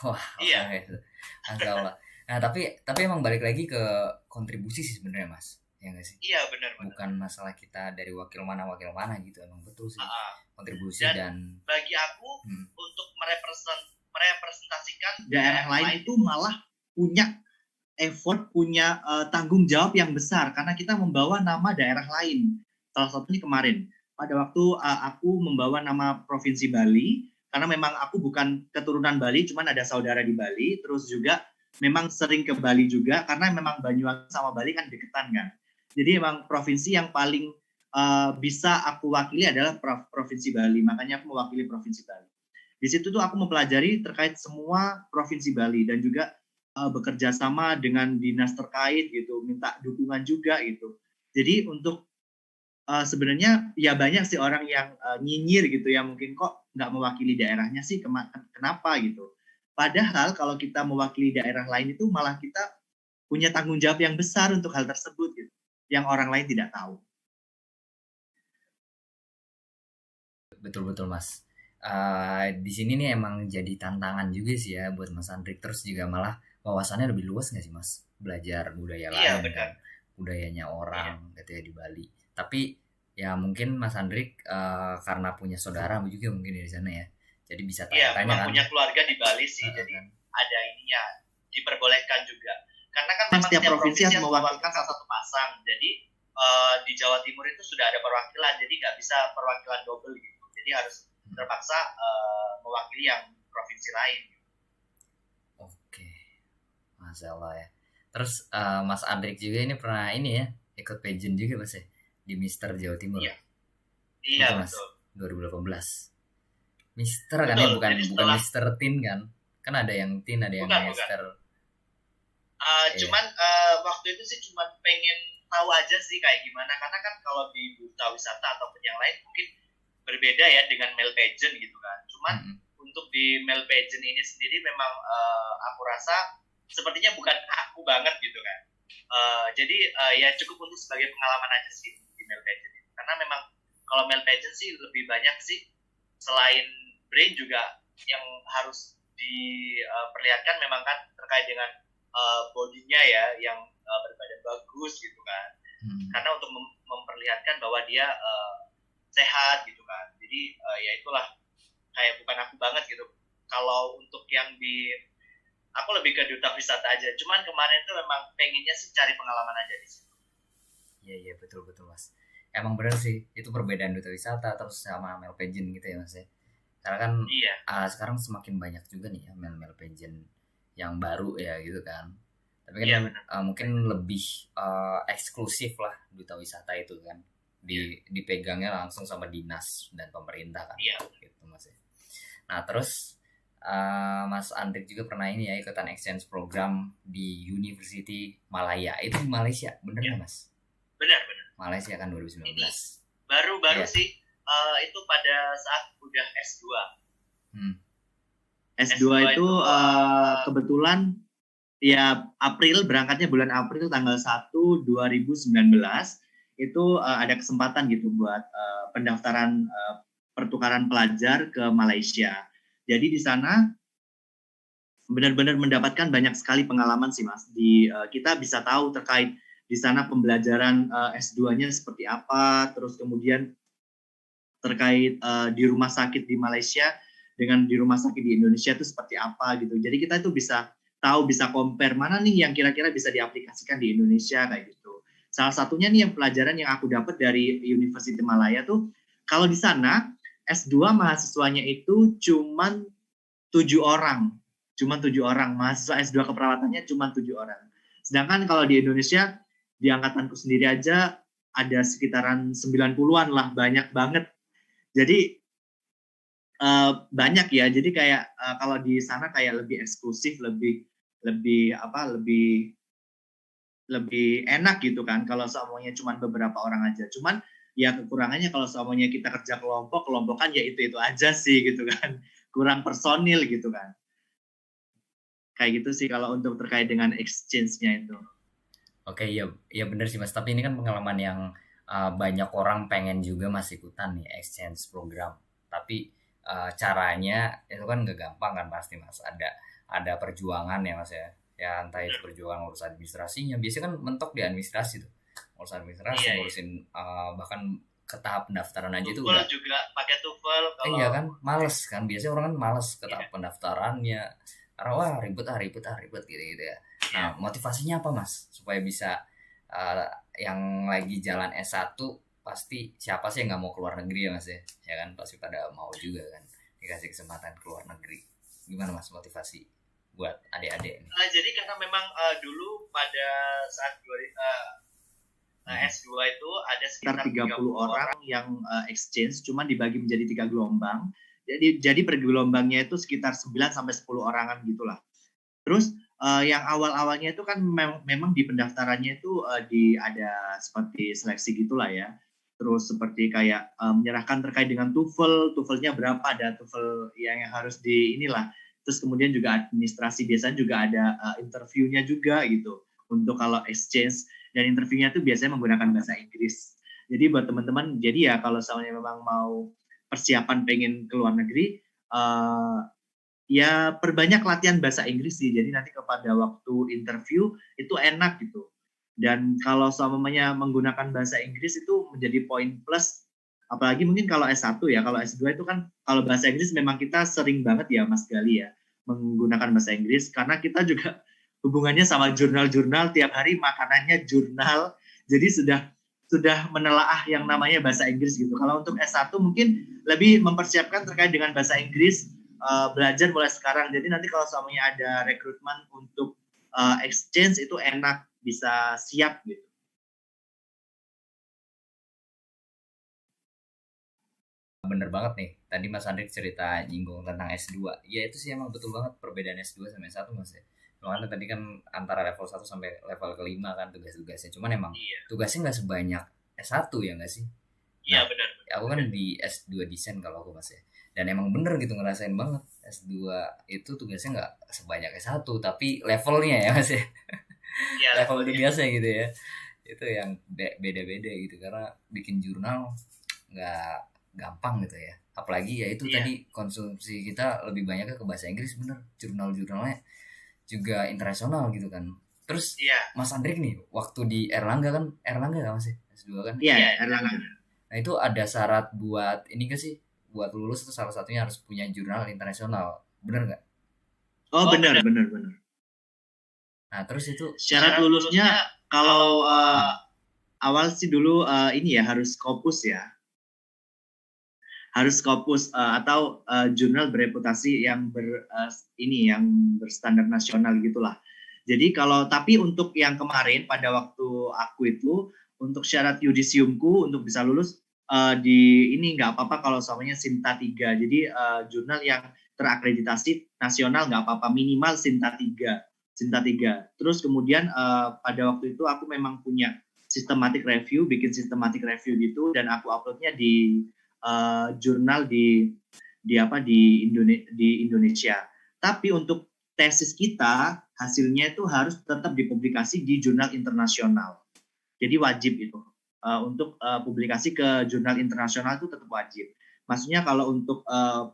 Wah, iya. Masya Allah. Nah, tapi emang balik lagi ke kontribusi sih sebenarnya Mas. Ya nggak sih? Iya benar. Bukan masalah kita dari wakil mana gitu, emang betul sih. Kontribusi dan bagi aku untuk merepresentasikan daerah lain itu malah punya effort, punya tanggung jawab yang besar karena kita membawa nama daerah lain. Salah satunya kemarin pada waktu aku membawa nama Provinsi Bali, karena memang aku bukan keturunan Bali, cuman ada saudara di Bali, terus juga memang sering ke Bali juga, karena memang Banyuwangi sama Bali kan deketan kan. Jadi memang provinsi yang paling bisa aku wakili adalah Provinsi Bali, makanya aku mewakili Provinsi Bali. Di situ tuh aku mempelajari terkait semua Provinsi Bali, dan juga bekerja sama dengan dinas terkait gitu, minta dukungan juga gitu. Jadi untuk sebenarnya ya banyak sih orang yang nyinyir gitu ya, mungkin kok nggak mewakili daerahnya sih, kenapa gitu. Padahal kalau kita mewakili daerah lain itu malah kita punya tanggung jawab yang besar untuk hal tersebut gitu, yang orang lain tidak tahu. Betul Mas. Di sini nih emang jadi tantangan juga sih ya buat Mas Andrik, terus juga malah wawasannya lebih luas nggak sih Mas, belajar budaya lain kan, budayanya orang gitu ya di Bali. Tapi ya mungkin Mas Andrik karena punya saudara juga mungkin di sana ya, jadi bisa tanya-tanya kan. Iya, punya keluarga di Bali sih, jadi ada ininya, diperbolehkan juga. Karena kan memang setiap provinsi harus mewakilkan satu pasang, jadi di Jawa Timur itu sudah ada perwakilan, jadi nggak bisa perwakilan double gitu. Jadi harus terpaksa mewakili yang provinsi lain. Oke, masalah ya. Terus Mas Andrik juga ini pernah ini ya ikut pageant juga Mas ya di Mister Jawa Timur. Iya, iya betul Mas. betul. 2018. Mister kan ya, bukan Mister Teen kan? Kan ada yang teen, ada yang Mister. Cuman waktu itu sih cuma pengen tahu aja sih kayak gimana, karena kan kalau di duta wisata ataupun yang lain mungkin berbeda ya dengan male pageant gitu kan. Cuman untuk di male pageant ini sendiri memang aku rasa sepertinya bukan aku banget gitu kan. Jadi ya cukup untuk sebagai pengalaman aja sih di male pageant ini. Karena memang kalau male pageant sih lebih banyak sih, selain brain juga yang harus diperlihatkan memang kan terkait dengan bodinya ya, yang berbadan bagus gitu kan. Karena untuk memperlihatkan bahwa dia sehat gitu kan. Jadi ya itulah, kayak bukan aku banget gitu. Kalau untuk yang aku lebih ke duta wisata aja. Cuman kemarin tuh memang pengennya sih cari pengalaman aja di situ. Iya betul Mas. Emang bener sih, itu perbedaan duta wisata terus sama male pageant gitu ya Mas ya. Karena kan sekarang semakin banyak juga nih ya male pageant yang baru ya gitu kan. Tapi kan mungkin lebih eksklusif lah duta wisata itu kan. Dipegangnya langsung sama dinas dan pemerintah kan. Gitu Mas ya. Nah, terus Mas Andrik juga pernah ini ya ikutan exchange program di University Malaya. Itu di Malaysia, bener nggak Mas? Benar. Malaysia kan 2019. Baru sih. Itu pada saat udah S2. S2 itu kebetulan ya April, berangkatnya bulan April tanggal 1 2019 itu ada kesempatan gitu buat pendaftaran pertukaran pelajar ke Malaysia. Jadi di sana benar-benar mendapatkan banyak sekali pengalaman sih Mas. Kita bisa tahu terkait di sana pembelajaran S2-nya seperti apa, terus kemudian terkait di rumah sakit di Malaysia dengan di rumah sakit di Indonesia itu seperti apa gitu. Jadi kita itu bisa tahu, bisa compare mana nih yang kira-kira bisa diaplikasikan di Indonesia kayak gitu. Salah satunya nih yang pelajaran yang aku dapat dari University Malaya tuh, kalau di sana S2 mahasiswanya itu cuman 7 orang. Mahasiswa S2 keperawatannya cuma 7 orang. Sedangkan kalau di Indonesia, di angkatanku sendiri aja ada sekitaran 90-an lah, banyak banget. Jadi banyak ya. Jadi kayak kalau di sana kayak lebih eksklusif, lebih enak gitu kan. Kalau semuanya cuma beberapa orang aja. Cuman ya kekurangannya kalau semuanya kita kerja kelompokan ya itu aja sih gitu kan. Kurang personil gitu kan. Kayak gitu sih kalau untuk terkait dengan exchange-nya itu. Oke, ya benar sih Mas. Tapi ini kan pengalaman yang banyak orang pengen juga Mas ikutan nih exchange program. Tapi caranya itu kan nggak gampang kan pasti Mas. Ada perjuangan ya Mas ya. Ya entah itu perjuangan urus administrasinya. Biasanya kan mentok di administrasi tuh. Urus administrasi, ngurusin bahkan ke tahap pendaftaran aja tuh udah. Juga pakai TOEFL. Iya kan, males kan. Biasanya orang kan males ke tahap pendaftarannya. Karena wah ribet gitu ya. Nah, motivasinya apa Mas? Supaya bisa yang lagi jalan S1 pasti siapa sih yang nggak mau keluar negeri ya Mas ya? Ya kan pasti pada mau juga kan dikasih kesempatan keluar negeri. Gimana Mas motivasi buat adik-adik ini? Jadi karena memang dulu pada saat S2 itu ada sekitar 30 orang yang exchange, cuma dibagi menjadi 3 gelombang. Jadi per gelombangnya itu sekitar 9 sampai 10 orangan gitulah. Terus yang awal-awalnya itu kan memang di pendaftarannya itu ada seperti seleksi gitulah ya. Terus seperti kayak menyerahkan terkait dengan TOEFL-nya berapa, ada TOEFL yang harus inilah. Terus kemudian juga administrasi, biasanya juga ada interviewnya juga gitu. Untuk kalau exchange, dan interviewnya itu biasanya menggunakan bahasa Inggris. Jadi buat teman-teman, jadi ya kalau misalnya memang mau persiapan pengen ke luar negeri, ya perbanyak latihan bahasa Inggris sih. Jadi nanti kepada waktu interview itu enak gitu. Dan kalau semuanya menggunakan bahasa Inggris itu menjadi poin plus. Apalagi mungkin kalau S1 ya, kalau S2 itu kan kalau bahasa Inggris memang kita sering banget ya Mas Gali ya menggunakan bahasa Inggris, karena kita juga hubungannya sama jurnal-jurnal, tiap hari makanannya jurnal. Jadi sudah sudah menelaah yang namanya bahasa Inggris gitu. Kalau untuk S1 mungkin lebih mempersiapkan terkait dengan bahasa Inggris, belajar mulai sekarang. Jadi nanti kalau semuanya ada rekrutmen untuk exchange itu enak, bisa siap gitu. Bener banget nih. Tadi Mas Andri cerita nyinggung tentang S2. Ya itu sih emang betul banget perbedaan S2 sama S1 Mas ya. Soalnya tadi kan antara level 1 sampai level kelima kan tugas-tugasnya. Cuman emang tugasnya nggak sebanyak S1 ya nggak sih? Iya, Nah, benar. aku kan di S2 desain kalau aku Mas ya. Dan emang bener gitu ngerasain banget. S2 itu tugasnya nggak sebanyak S1 tapi levelnya ya Mas ya. Iya, Level tugasnya gitu ya. Itu yang beda-beda gitu karena bikin jurnal nggak gampang gitu ya. Apalagi ya itu tadi konsumsi kita lebih banyaknya ke bahasa Inggris, bener. Jurnal-jurnalnya juga internasional gitu kan. Terus Mas Andrik nih waktu di Erlangga kan Mas ya S2 kan? Iya, Erlangga. Nah itu ada syarat buat ini gak sih? Buat lulus itu salah satunya harus punya jurnal internasional, bener nggak? Oh, benar. Nah terus itu Syarat lulusnya kalau awal sih dulu ini ya harus Scopus ya. Harus Scopus atau jurnal bereputasi yang yang berstandar nasional gitulah. Jadi tapi untuk yang kemarin pada waktu aku itu untuk syarat yudisiumku untuk bisa lulus di ini nggak apa-apa kalau samanya Sinta 3. Jadi jurnal yang terakreditasi nasional nggak apa-apa, minimal Sinta 3. Terus kemudian pada waktu itu aku memang punya bikin systematic review gitu dan aku uploadnya di jurnal di Indonesia. Tapi untuk tesis kita hasilnya itu harus tetap dipublikasi di jurnal internasional. Jadi wajib itu untuk publikasi ke jurnal internasional itu tetap wajib. Maksudnya kalau untuk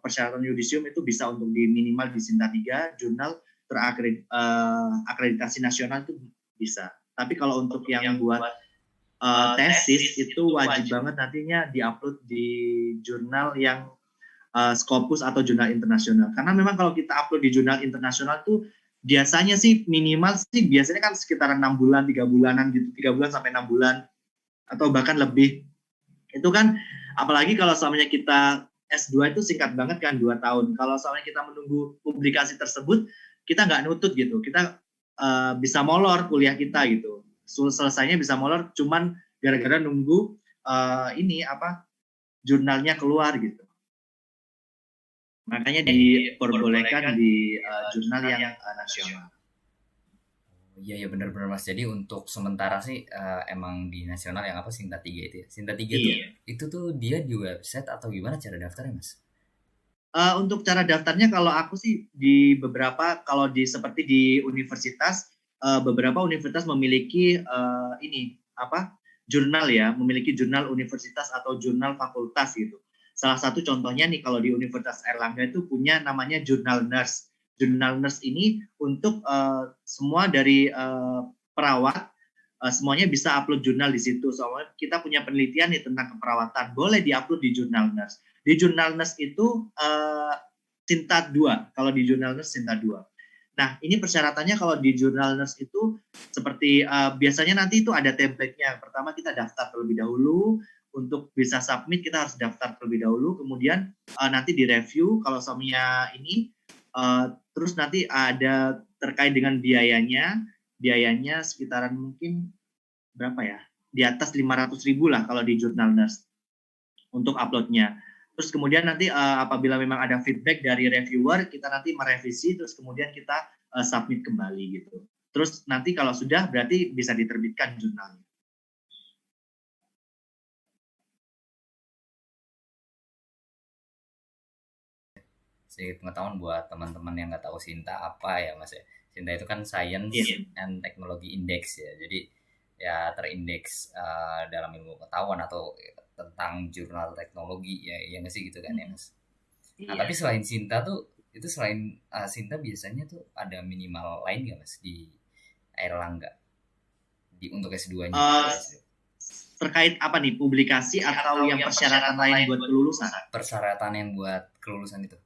persyaratan yudisium itu bisa untuk di minimal di Sinta 3 jurnal terakreditasi nasional itu bisa. Tapi kalau untuk yang buat tesis itu wajib banget nantinya diupload di jurnal yang Scopus atau jurnal internasional. Karena memang kalau kita upload di jurnal internasional tuh biasanya sih minimal sih biasanya kan sekitar 6 bulan, 3 bulanan gitu, 3 bulan sampai 6 bulan atau bahkan lebih. Itu kan apalagi kalau samanya kita S2 itu singkat banget kan 2 tahun. Kalau samanya kita menunggu publikasi tersebut, kita nggak nutut gitu. Kita bisa molor kuliah kita gitu. Selesainya bisa molor cuman gara-gara nunggu jurnalnya keluar gitu. Makanya diperbolehkan di jurnal yang nasional. Iya benar-benar Mas. Jadi untuk sementara sih emang di nasional yang apa Sinta 3 itu ya. Sinta 3 itu tuh dia di website atau gimana cara daftarnya Mas? Untuk cara daftarnya kalau aku sih di beberapa seperti di universitas beberapa universitas memiliki jurnal ya, memiliki jurnal universitas atau jurnal fakultas gitu. Salah satu contohnya nih kalau di Universitas Erlangga itu punya namanya Jurnal Nurse. Jurnal Nurse ini untuk semua dari perawat semuanya bisa upload jurnal di situ. Soalnya kita punya penelitian nih tentang keperawatan, boleh diupload di Jurnal Nurse. Di Jurnal Nurse itu Sinta 2. Kalau di Jurnal Nurse Sinta 2. Nah, ini persyaratannya kalau di Jurnal Nurse itu seperti biasanya nanti itu ada template-nya. Pertama kita daftar terlebih dahulu. Untuk bisa submit kita harus daftar terlebih dahulu, kemudian nanti direview kalau suaminya ini, terus nanti ada terkait dengan biayanya sekitaran mungkin berapa ya, di atas 500.000 lah kalau di Jurnal Nurse untuk uploadnya. Terus kemudian nanti apabila memang ada feedback dari reviewer, kita nanti merevisi, terus kemudian kita submit kembali gitu. Terus nanti kalau sudah berarti bisa diterbitkan jurnalnya. Sedikit pengetahuan buat teman-teman yang nggak tahu Sinta apa ya Mas ya. Sinta itu kan Science and Technology Index ya. Jadi ya terindeks dalam ilmu pengetahuan atau tentang jurnal teknologi ya nggak sih gitu kan ya Mas. Nah tapi selain Sinta tuh itu selain Sinta biasanya tuh ada minimal lain nggak Mas di Airlangga untuk S2-nya? Terkait apa nih, publikasi atau yang persyaratan lain buat kelulusan? Persyaratan yang buat kelulusan itu.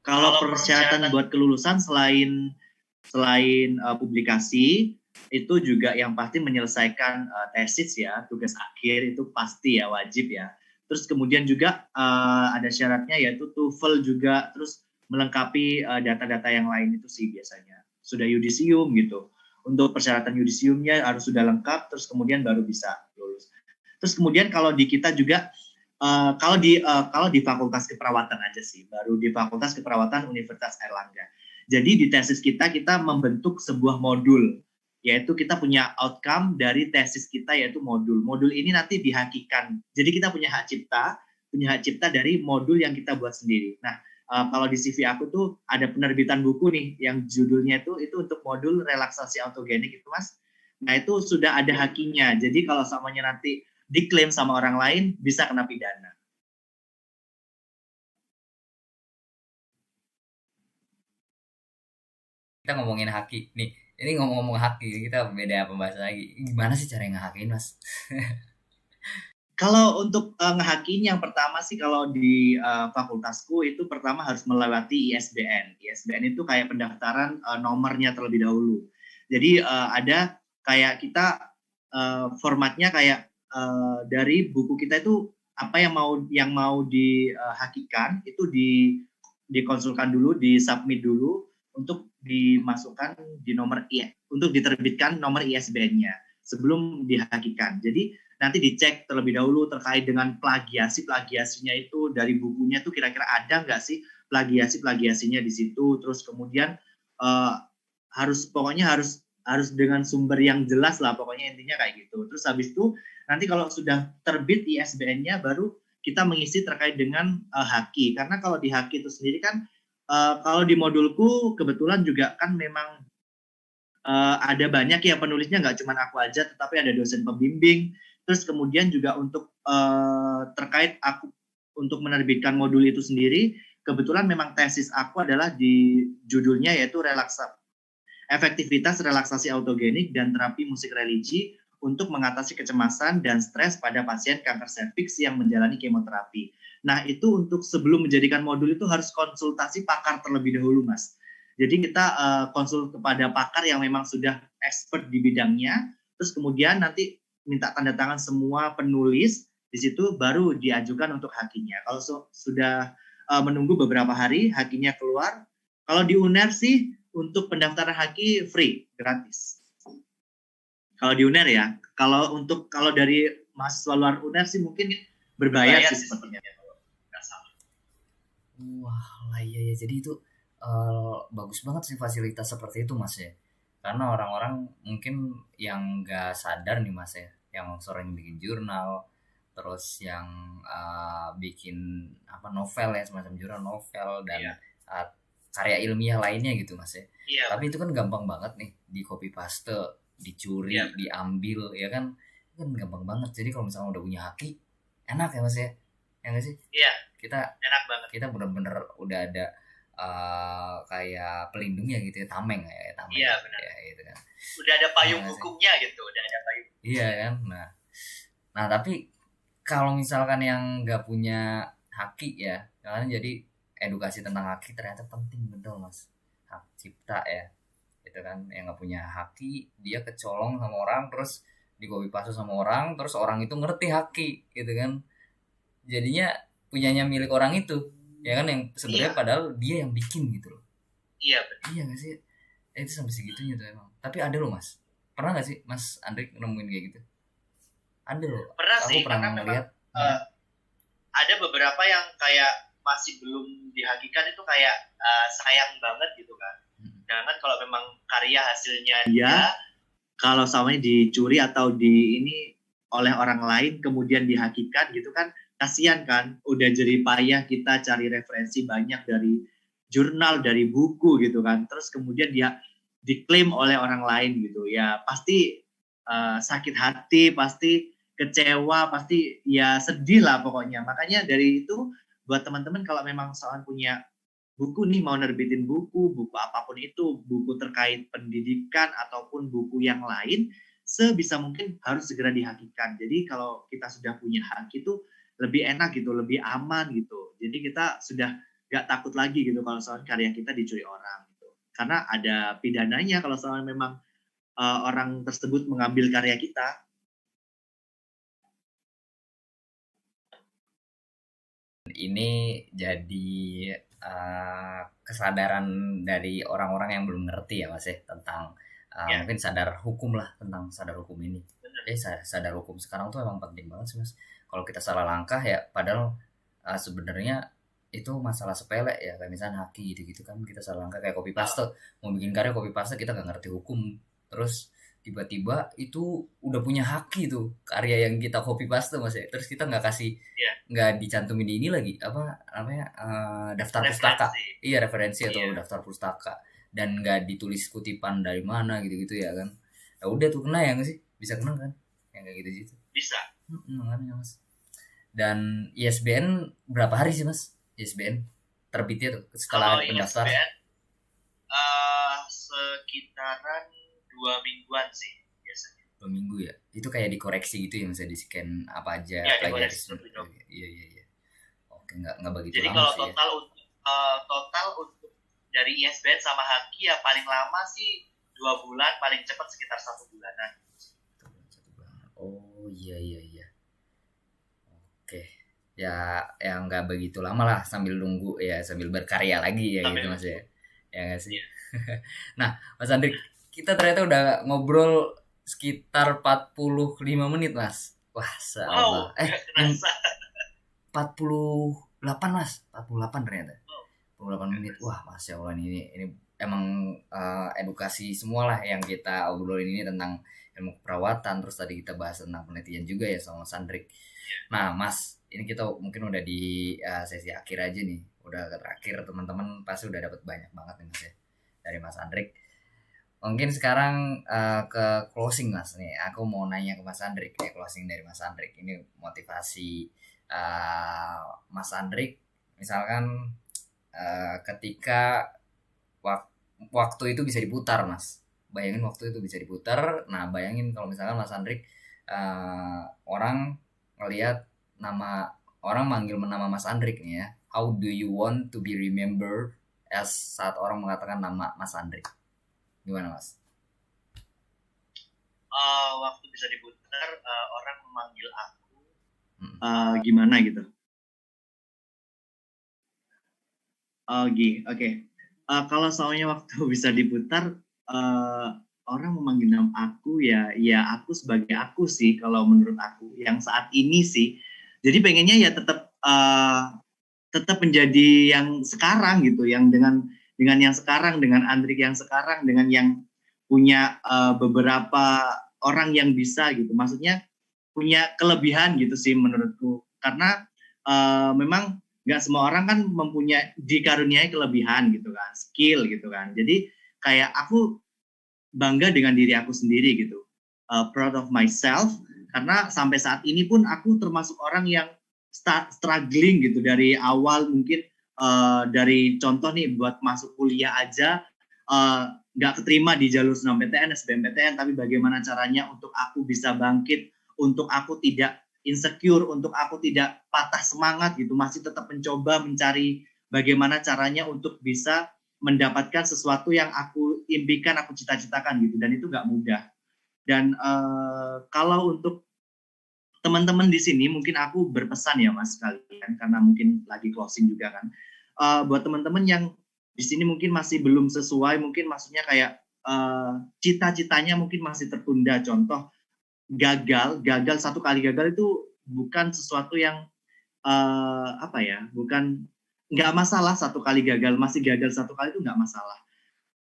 Kalau persyaratan buat kelulusan selain publikasi, itu juga yang pasti menyelesaikan tesis ya, tugas akhir itu pasti ya, wajib ya. Terus kemudian juga ada syaratnya yaitu TOEFL juga, terus melengkapi data-data yang lain itu sih biasanya. Sudah yudisium gitu. Untuk persyaratan yudisiumnya harus sudah lengkap, terus kemudian baru bisa lulus. Terus kemudian kalau di kita juga kalau di Fakultas Keperawatan aja sih, baru di Fakultas Keperawatan Universitas Airlangga. Jadi di tesis kita membentuk sebuah modul, yaitu kita punya outcome dari tesis kita yaitu modul. Modul ini nanti dihakikan. Jadi kita punya hak cipta dari modul yang kita buat sendiri. Nah, kalau di CV aku tuh ada penerbitan buku nih yang judulnya itu untuk modul relaksasi autogenik itu, Mas. Nah, itu sudah ada hakinya. Jadi kalau samanya nanti diklaim sama orang lain bisa kena pidana. Kita ngomongin haki nih. Ini ngomong-ngomong haki, kita beda pembahasan lagi. Gimana sih cara ngehakiin, Mas? Kalau untuk ngehakiin yang pertama sih kalau di fakultasku itu pertama harus melewati ISBN. ISBN itu kayak pendaftaran nomornya terlebih dahulu. Jadi ada kayak kita formatnya kayak dari buku kita itu apa yang mau dihakikan itu dikonsulkan dulu, disubmit dulu untuk dimasukkan di nomor untuk diterbitkan nomor ISBN-nya sebelum dihakikan. Jadi nanti dicek terlebih dahulu terkait dengan plagiasinya itu dari bukunya tuh kira-kira ada nggak sih plagiasinya di situ. Terus kemudian pokoknya harus dengan sumber yang jelas lah, pokoknya intinya kayak gitu. Terus habis itu nanti kalau sudah terbit ISBN-nya baru kita mengisi terkait dengan haki. Karena kalau di haki itu sendiri kan kalau di modulku kebetulan juga kan memang ada banyak ya penulisnya, nggak cuma aku aja, tetapi ada dosen pembimbing. Terus kemudian juga untuk terkait aku untuk menerbitkan modul itu sendiri, kebetulan memang tesis aku adalah di judulnya yaitu efektivitas relaksasi autogenik dan terapi musik religi untuk mengatasi kecemasan dan stres pada pasien kanker serviks yang menjalani kemoterapi. Nah, itu untuk sebelum menjadikan modul itu harus konsultasi pakar terlebih dahulu, Mas. Jadi kita konsul kepada pakar yang memang sudah expert di bidangnya, terus kemudian nanti minta tanda tangan semua penulis, di situ baru diajukan untuk hakinya. Kalau sudah menunggu beberapa hari, hakinya keluar. Kalau di UNER sih, untuk pendaftaran haki free, gratis. Kalau di UNER ya, kalau dari mahasiswa luar UNER sih mungkin berbayar sih sepertinya. Wah, lah iya ya. Jadi itu bagus banget sih fasilitas seperti itu, Mas ya. Karena orang-orang mungkin yang nggak sadar nih, Mas ya, yang sering bikin jurnal, terus yang bikin apa novel ya, semacam jurnal novel dan uh, karya ilmiah lainnya gitu, Mas ya. Iya. Tapi itu kan gampang banget nih di copy paste, dicuri, diambil ya kan. Itu kan gampang banget. Jadi kalau misalnya udah punya haki, enak ya, Mas ya. Ya nggak sih? Iya. Kita enak banget. Kita benar-benar udah ada kayak pelindungnya gitu ya, tameng. Iya benar. Ya, gitu kan. Udah ada payung hukumnya gitu, udah ada payung. Iya kan. Nah tapi kalau misalkan yang nggak punya haki ya, kan jadi edukasi tentang haki ternyata penting, betul Mas. Hak cipta ya, gitu kan. Yang nggak punya haki dia kecolong sama orang, terus di copy paste sama orang, terus orang itu ngerti haki gitu kan. Jadinya punyanya milik orang itu, ya kan, yang sebenarnya padahal dia yang bikin gitu loh. Iya benar. Iya nggak sih? Itu sampai segitunya tuh emang. Tapi ada loh, Mas. Pernah nggak sih Mas Andri nemuin kayak gitu? Ada loh. Pernah aku sih, pernah ngeliat. Ada beberapa yang kayak masih belum dihakikan itu kayak sayang banget gitu kan. Jangan kalau memang karya hasilnya dia, kalau samanya dicuri atau ini oleh orang lain kemudian dihakikan gitu kan, kasihan kan, udah jerih payah kita cari referensi banyak dari jurnal, dari buku gitu kan, terus kemudian dia diklaim oleh orang lain gitu ya, pasti sakit hati, pasti kecewa, pasti ya sedih lah pokoknya. Makanya dari itu buat teman-teman kalau memang soal punya buku nih, mau nerbitin buku apapun itu, buku terkait pendidikan ataupun buku yang lain, sebisa mungkin harus segera dihakikan. Jadi kalau kita sudah punya hak itu lebih enak gitu, lebih aman gitu. Jadi kita sudah gak takut lagi gitu kalau soal karya kita dicuri orang gitu. Karena ada pidananya kalau soal memang orang tersebut mengambil karya kita. Ini jadi kesadaran dari orang-orang yang belum ngerti ya Mas ya tentang mungkin sadar hukum lah, tentang sadar hukum ini. Sadar hukum sekarang tuh emang penting banget sih Mas. Kalau kita salah langkah ya padahal sebenarnya itu masalah sepele ya, kayak misalnya haki gitu-gitu kan, kita salah langkah kayak copy paste, mau bikin karya copy paste kita nggak ngerti hukum, terus tiba-tiba itu udah punya haki tuh karya yang kita copy paste Mas ya, terus kita nggak kasih, nggak dicantumin di ini lagi apa namanya daftar pustaka, iya referensi atau daftar pustaka, dan nggak ditulis kutipan dari mana gitu-gitu ya kan, ya udah tuh kena ya nggak sih, bisa kena kan yang kayak gitu-gitu Bisa. makanya Mas. Dan ISBN berapa hari sih Mas ISBN terbitnya tuh setelah pendaftar? ISBN sekitaran 2 mingguan sih biasanya. 2 minggu ya, itu kayak dikoreksi gitu ya, misalnya di scan apa aja ya, plagiarisme. Iya oke, nggak begitu jadi lama kalau sih total untuk dari ISBN sama haki ya paling lama sih 2 bulan, paling cepat sekitar 1 bulanan. Oh iya oke ya, yang nggak begitu lama lah, sambil nunggu ya, sambil berkarya lagi ya sambil gitu Mas ya nggak sih. Nah Mas Andri, kita ternyata udah ngobrol sekitar 45 menit Mas. Wah wow, 48 Mas, 48 ternyata. 48 menit. Wah Masya Allah, ini emang edukasi semua lah yang kita obrolin ini tentang ilmu keperawatan. Terus tadi kita bahas tentang penelitian juga ya sama Mas Andrik. Nah Mas, ini kita mungkin udah di sesi akhir aja nih. Udah terakhir, teman-teman pasti udah dapat banyak banget nih Mas ya dari Mas Andrik. Mungkin sekarang ke closing Mas nih. Aku mau nanya ke Mas Andrik ya, closing dari Mas Andrik. Ini motivasi Mas Andrik, misalkan ketika waktu itu bisa diputar Mas. Bayangin waktu itu bisa diputar. Nah bayangin kalau misalkan Mas Andrik orang ngelihat orang manggil nama Mas Andrik nih ya. How do you want to be remembered as saat orang mengatakan nama Mas Andrik? Gimana Mas? Waktu bisa diputar, orang memanggil aku gimana gitu? Oke. Kalau soalnya waktu bisa diputar, orang memanggil nama aku ya aku sebagai aku sih, kalau menurut aku yang saat ini sih. Jadi pengennya ya tetap menjadi yang sekarang gitu, yang dengan yang sekarang, dengan Andrik yang sekarang, dengan yang punya beberapa orang yang bisa gitu. Maksudnya punya kelebihan gitu sih menurutku. Karena memang nggak semua orang kan dikaruniai kelebihan gitu kan, skill gitu kan. Jadi kayak aku bangga dengan diri aku sendiri gitu, proud of myself, karena sampai saat ini pun aku termasuk orang yang struggling gitu dari awal. Mungkin dari contoh nih, buat masuk kuliah aja nggak keterima di jalur SNMPTN, SBMPTN, tapi bagaimana caranya untuk aku bisa bangkit, untuk aku tidak insecure, untuk aku tidak patah semangat gitu, masih tetap mencoba mencari bagaimana caranya untuk bisa mendapatkan sesuatu yang aku impikan, aku cita-citakan gitu, dan itu nggak mudah. Dan kalau untuk teman-teman di sini, mungkin aku berpesan ya Mas kalian, karena mungkin lagi closing juga kan, buat teman-teman yang di sini mungkin masih belum sesuai, mungkin maksudnya kayak cita-citanya mungkin masih tertunda. Contoh, gagal satu kali, gagal itu bukan sesuatu yang bukan, nggak masalah satu kali gagal, masih gagal satu kali itu nggak masalah.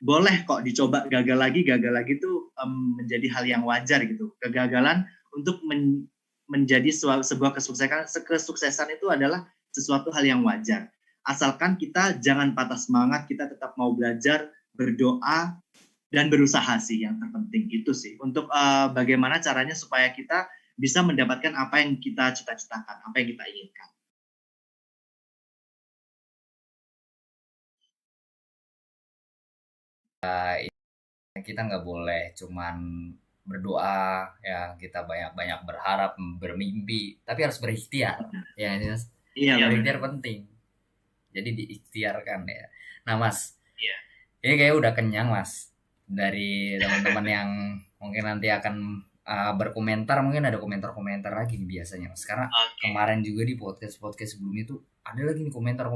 Boleh kok dicoba gagal lagi itu menjadi hal yang wajar gitu. Kegagalan untuk menjadi sebuah kesuksesan itu adalah sesuatu hal yang wajar. Asalkan kita jangan patah semangat, kita tetap mau belajar, berdoa, dan berusaha sih yang terpenting itu sih. Untuk bagaimana caranya supaya kita bisa mendapatkan apa yang kita cita-citakan, apa yang kita inginkan. Kita nggak boleh cuman berdoa ya, kita banyak berharap, bermimpi, tapi harus berikhtiar ya Mas. Iya, berikhtiar penting, jadi diikhtiarkan ya. Nah Mas, ini kayak udah kenyang Mas, dari teman-teman yang mungkin nanti akan berkomentar, mungkin ada komentar-komentar lagi nih biasanya mas, karena kemarin juga di podcast sebelumnya tuh ada lagi nih komentar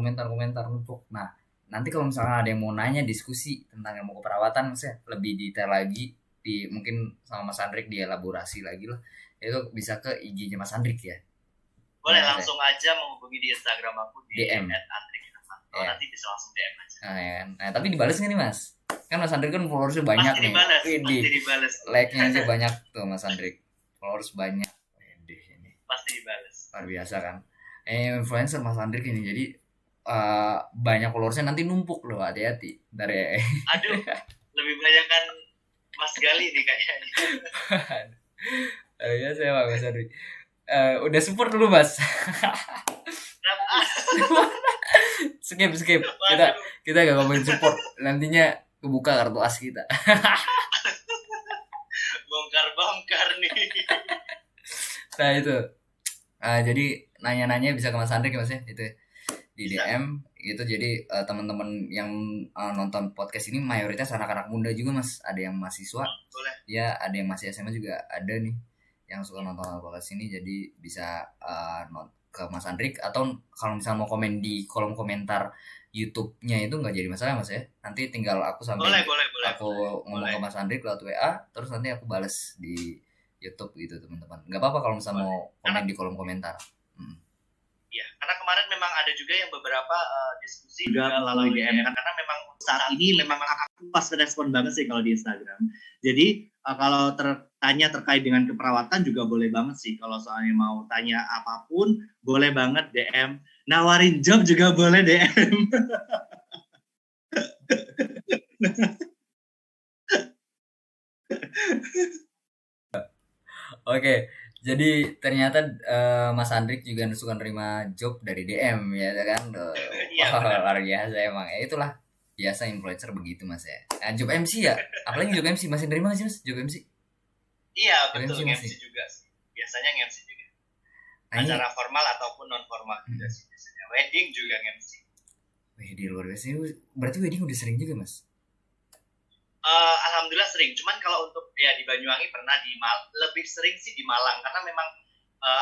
numpuk. Nah nanti kalau misalnya ada yang mau nanya diskusi tentang ilmu keperawatan mas ya, lebih detail lagi di mungkin sama Mas Andrik dielaborasi lagi lah, itu bisa ke IG-nya Mas Andrik ya. Boleh langsung aja menghubungi di Instagram aku di DM. Nanti bisa langsung DM aja. Nah, tapi dibales nggak nih mas? Kan Mas Andrik kan followersnya banyak nih. Pasti dibales. Like-nya aja banyak tuh Mas Andrik. Followers banyak. Ini. Pasti dibales. Luar biasa kan. Influencer Mas Andrik ini, jadi banyak followersnya nanti numpuk loh, hati-hati. Dari aduh, lebih banyak kan Mas Gali nih kayaknya. Ya saya Mas Andrik. Udah support dulu mas. skip kita gak ngomongin support, nantinya kebuka kartu as kita. bongkar nih. Nah itu jadi nanya-nanya bisa ke Mas Andrik mas ya, itu di DM gitu. Jadi teman-teman yang nonton podcast ini mayoritas anak-anak muda juga mas, ada yang mahasiswa ya, ada yang masih SMA juga ada nih yang suka nonton podcast ini. Jadi bisa ke Mas Andrik, atau kalau misalnya mau komen di kolom komentar YouTube-nya itu nggak jadi masalah mas ya, nanti tinggal aku sambil ngomong ke Mas Andrik lewat WA, terus nanti aku balas di YouTube gitu teman-teman. Nggak apa-apa kalau misalnya mau komen di kolom komentar. Iya, karena kemarin memang ada juga yang beberapa diskusi juga melalui DM, karena memang saat ini memang aku pas respon banget sih kalau di Instagram. Jadi kalau tanya terkait dengan keperawatan juga boleh banget sih. Kalau soalnya mau tanya apapun boleh banget DM. Nawarin job juga boleh DM. Oke, jadi ternyata Mas Andrik juga suka nerima job dari DM ya kan? Luar biasa emang. Ya itulah biasa influencer begitu mas ya. Job MC ya, apalagi job MC masih nerima sih mas job MC? Iya betul, MC juga sih. Biasanya MC juga. Acara formal ataupun non formal juga sih biasanya. Wedding juga MC. Wedding luar biasa. Berarti wedding udah sering juga mas? Alhamdulillah sering. Cuman kalau untuk ya di Banyuwangi pernah, lebih sering sih di Malang, karena memang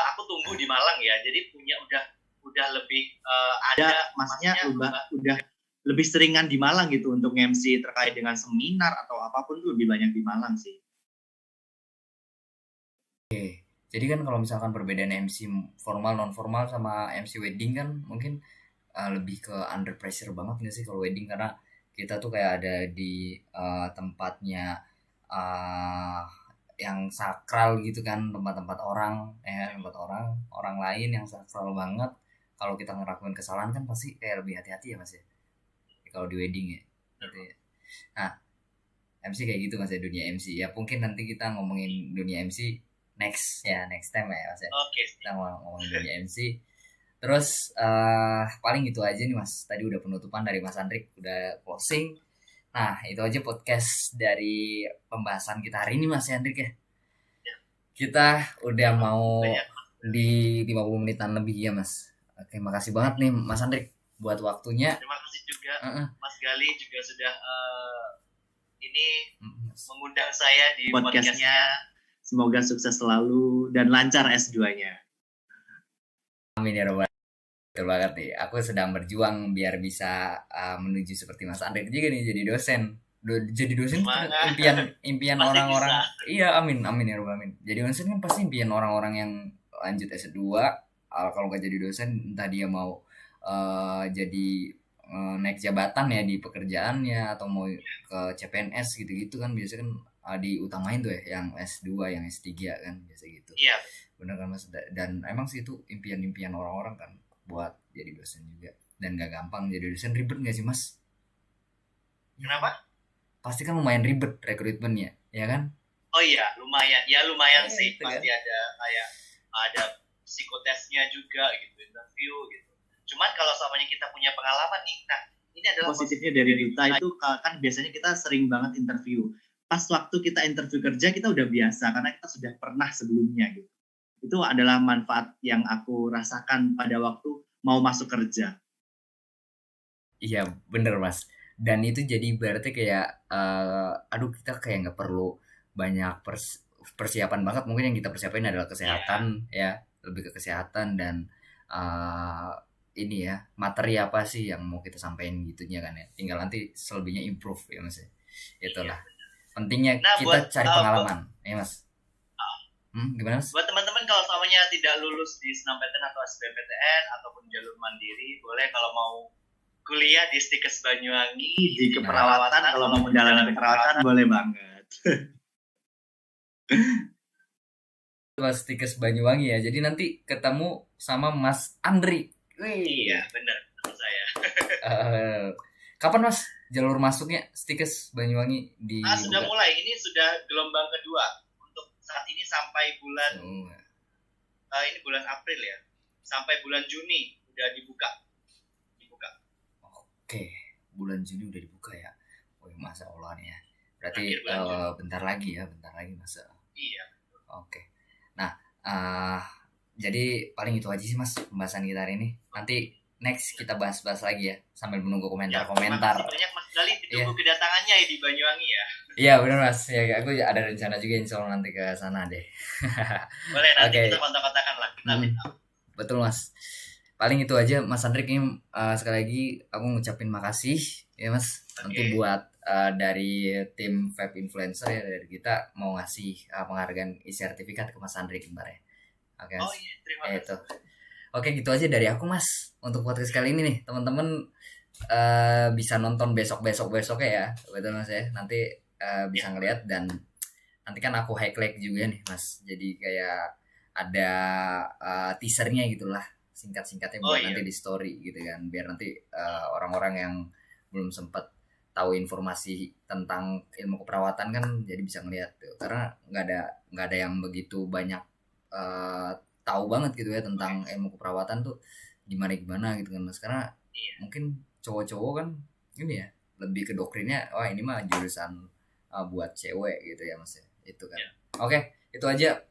aku tumbuh di Malang ya. Jadi punya udah lebih ada masnya udah lebih seringan di Malang gitu untuk MC terkait dengan seminar atau apapun tuh lebih banyak di Malang sih. Oke. Jadi kan kalau misalkan perbedaan MC formal non formal sama MC wedding kan mungkin lebih ke under pressure banget nggak sih kalau wedding, karena kita tuh kayak ada di tempatnya yang sakral gitu kan, tempat-tempat orang orang lain yang sakral banget. Kalau kita ngelakuin kesalahan kan pasti kayak lebih hati-hati ya mas ya, kalau di wedding ya gitu ya. Nah MC kayak gitu mas ya, dunia MC ya. Mungkin nanti kita ngomongin dunia MC next time ya mas ya. Kita ngomongin dunia MC. Terus paling gitu aja nih mas. Tadi udah penutupan dari Mas Andrik, udah closing. Nah itu aja podcast dari pembahasan kita hari ini mas Andrik ya. Kita udah mau di 50 menitan lebih ya mas. Oke, makasih banget nih Mas Andrik buat waktunya. Terima kasih juga Mas Gali juga sudah mengundang saya di podcastnya. Semoga sukses selalu dan lancar S2-nya. Amin ya robbal. Betul banget nih. Aku sedang berjuang biar bisa menuju seperti Mas Andrik juga nih, jadi dosen. Jadi dosen impian orang-orang. Iya, amin ya robbal amin. Jadi dosen kan pasti impian orang-orang yang lanjut S2. Kalau nggak jadi dosen, entah dia mau jadi naik jabatan ya di pekerjaannya, atau mau ke CPNS gitu-gitu kan biasanya kan diutamain tuh ya yang S2 yang S3 kan biasa gitu. Iya. Benar kan mas, dan emang sih itu impian orang-orang kan buat jadi dosen juga, dan gak gampang jadi dosen. Ribet gak sih mas? Kenapa? Pasti kan lumayan ribet rekrutmennya ya kan? Oh iya lumayan sih gitu, pasti kan? ada psikotesnya juga gitu, interview gitu. Cuman kalau semuanya kita punya pengalaman nih, nah ini adalah positifnya dari Duta itu kan biasanya kita sering banget interview. Pas waktu kita interview kerja kita udah biasa karena kita sudah pernah sebelumnya gitu. Itu adalah manfaat yang aku rasakan pada waktu mau masuk kerja. Iya bener mas. dan itu jadi berarti kayak aduh kita kayak nggak perlu banyak persiapan banget, mungkin yang kita persiapin adalah kesehatan ya, lebih ke kesehatan dan uh, ini ya materi apa sih yang mau kita sampaikan gitunya kan ya, tinggal nanti selebihnya improve ya mas ya. Itulah pentingnya Nah, kita buat cari pengalaman ya mas. Gimana mas? buat teman-teman kalau semuanya tidak lulus di SNMPTN atau SBMPTN ataupun jalur mandiri, boleh kalau mau kuliah di Stikes Banyuwangi Di keperawatan, kalau mau menjalani keperawatan boleh banget. Mas Tikes Banyuwangi ya, jadi nanti ketemu sama Mas Andri. Iya, benar, teman saya. Kapan mas jalur masuknya Stikes Banyuwangi di Sudah mulai, ini sudah gelombang kedua untuk saat ini sampai bulan ini bulan April ya, sampai bulan Juni udah dibuka. Oke, bulan Juni udah dibuka ya. Oh masa Allah nih ya, berarti bentar lagi masa. Iya. Oke, nah jadi paling itu aja sih mas pembahasan kita hari ini. Nanti next kita bahas-bahas lagi ya sambil menunggu komentar-komentar. Terima kasih banyak Mas Dali, ditunggu kedatangannya ya di Banyuwangi ya. Iya benar mas, ya aku ada rencana juga insya Allah nanti ke sana deh. Boleh nanti kita kontak-kontakan lah. Betul mas. Paling itu aja Mas Andrik ini sekali lagi aku ngucapin makasih ya mas. Nanti buat dari tim Vape Influencer ya dari kita mau ngasih penghargaan sertifikat ke Mas Andrik kemarin. Oke. Oh iya, terima kasih. Oke gitu aja dari aku mas untuk podcast kali ini nih teman-teman bisa nonton besok ya betul mas ya, nanti bisa ngeliat dan nanti kan aku highlight juga nih mas, jadi kayak ada teasernya gitulah singkat-singkatnya buat nanti di story gitu kan, biar nanti orang-orang yang belum sempat tahu informasi tentang ilmu keperawatan kan jadi bisa ngeliat tuh, karena nggak ada yang begitu banyak tahu banget gitu ya tentang ilmu keperawatan tuh gimana gitu kan mas, karena mungkin cowok-cowok kan ini ya lebih ke doktrinnya wah ini mah jurusan buat cewek gitu ya mas ya, itu kan. Oke, itu aja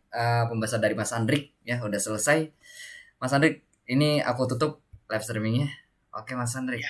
pembahasan dari Mas Andrik ya, udah selesai Mas Andrik, ini aku tutup live streamingnya. Oke Mas Andrik.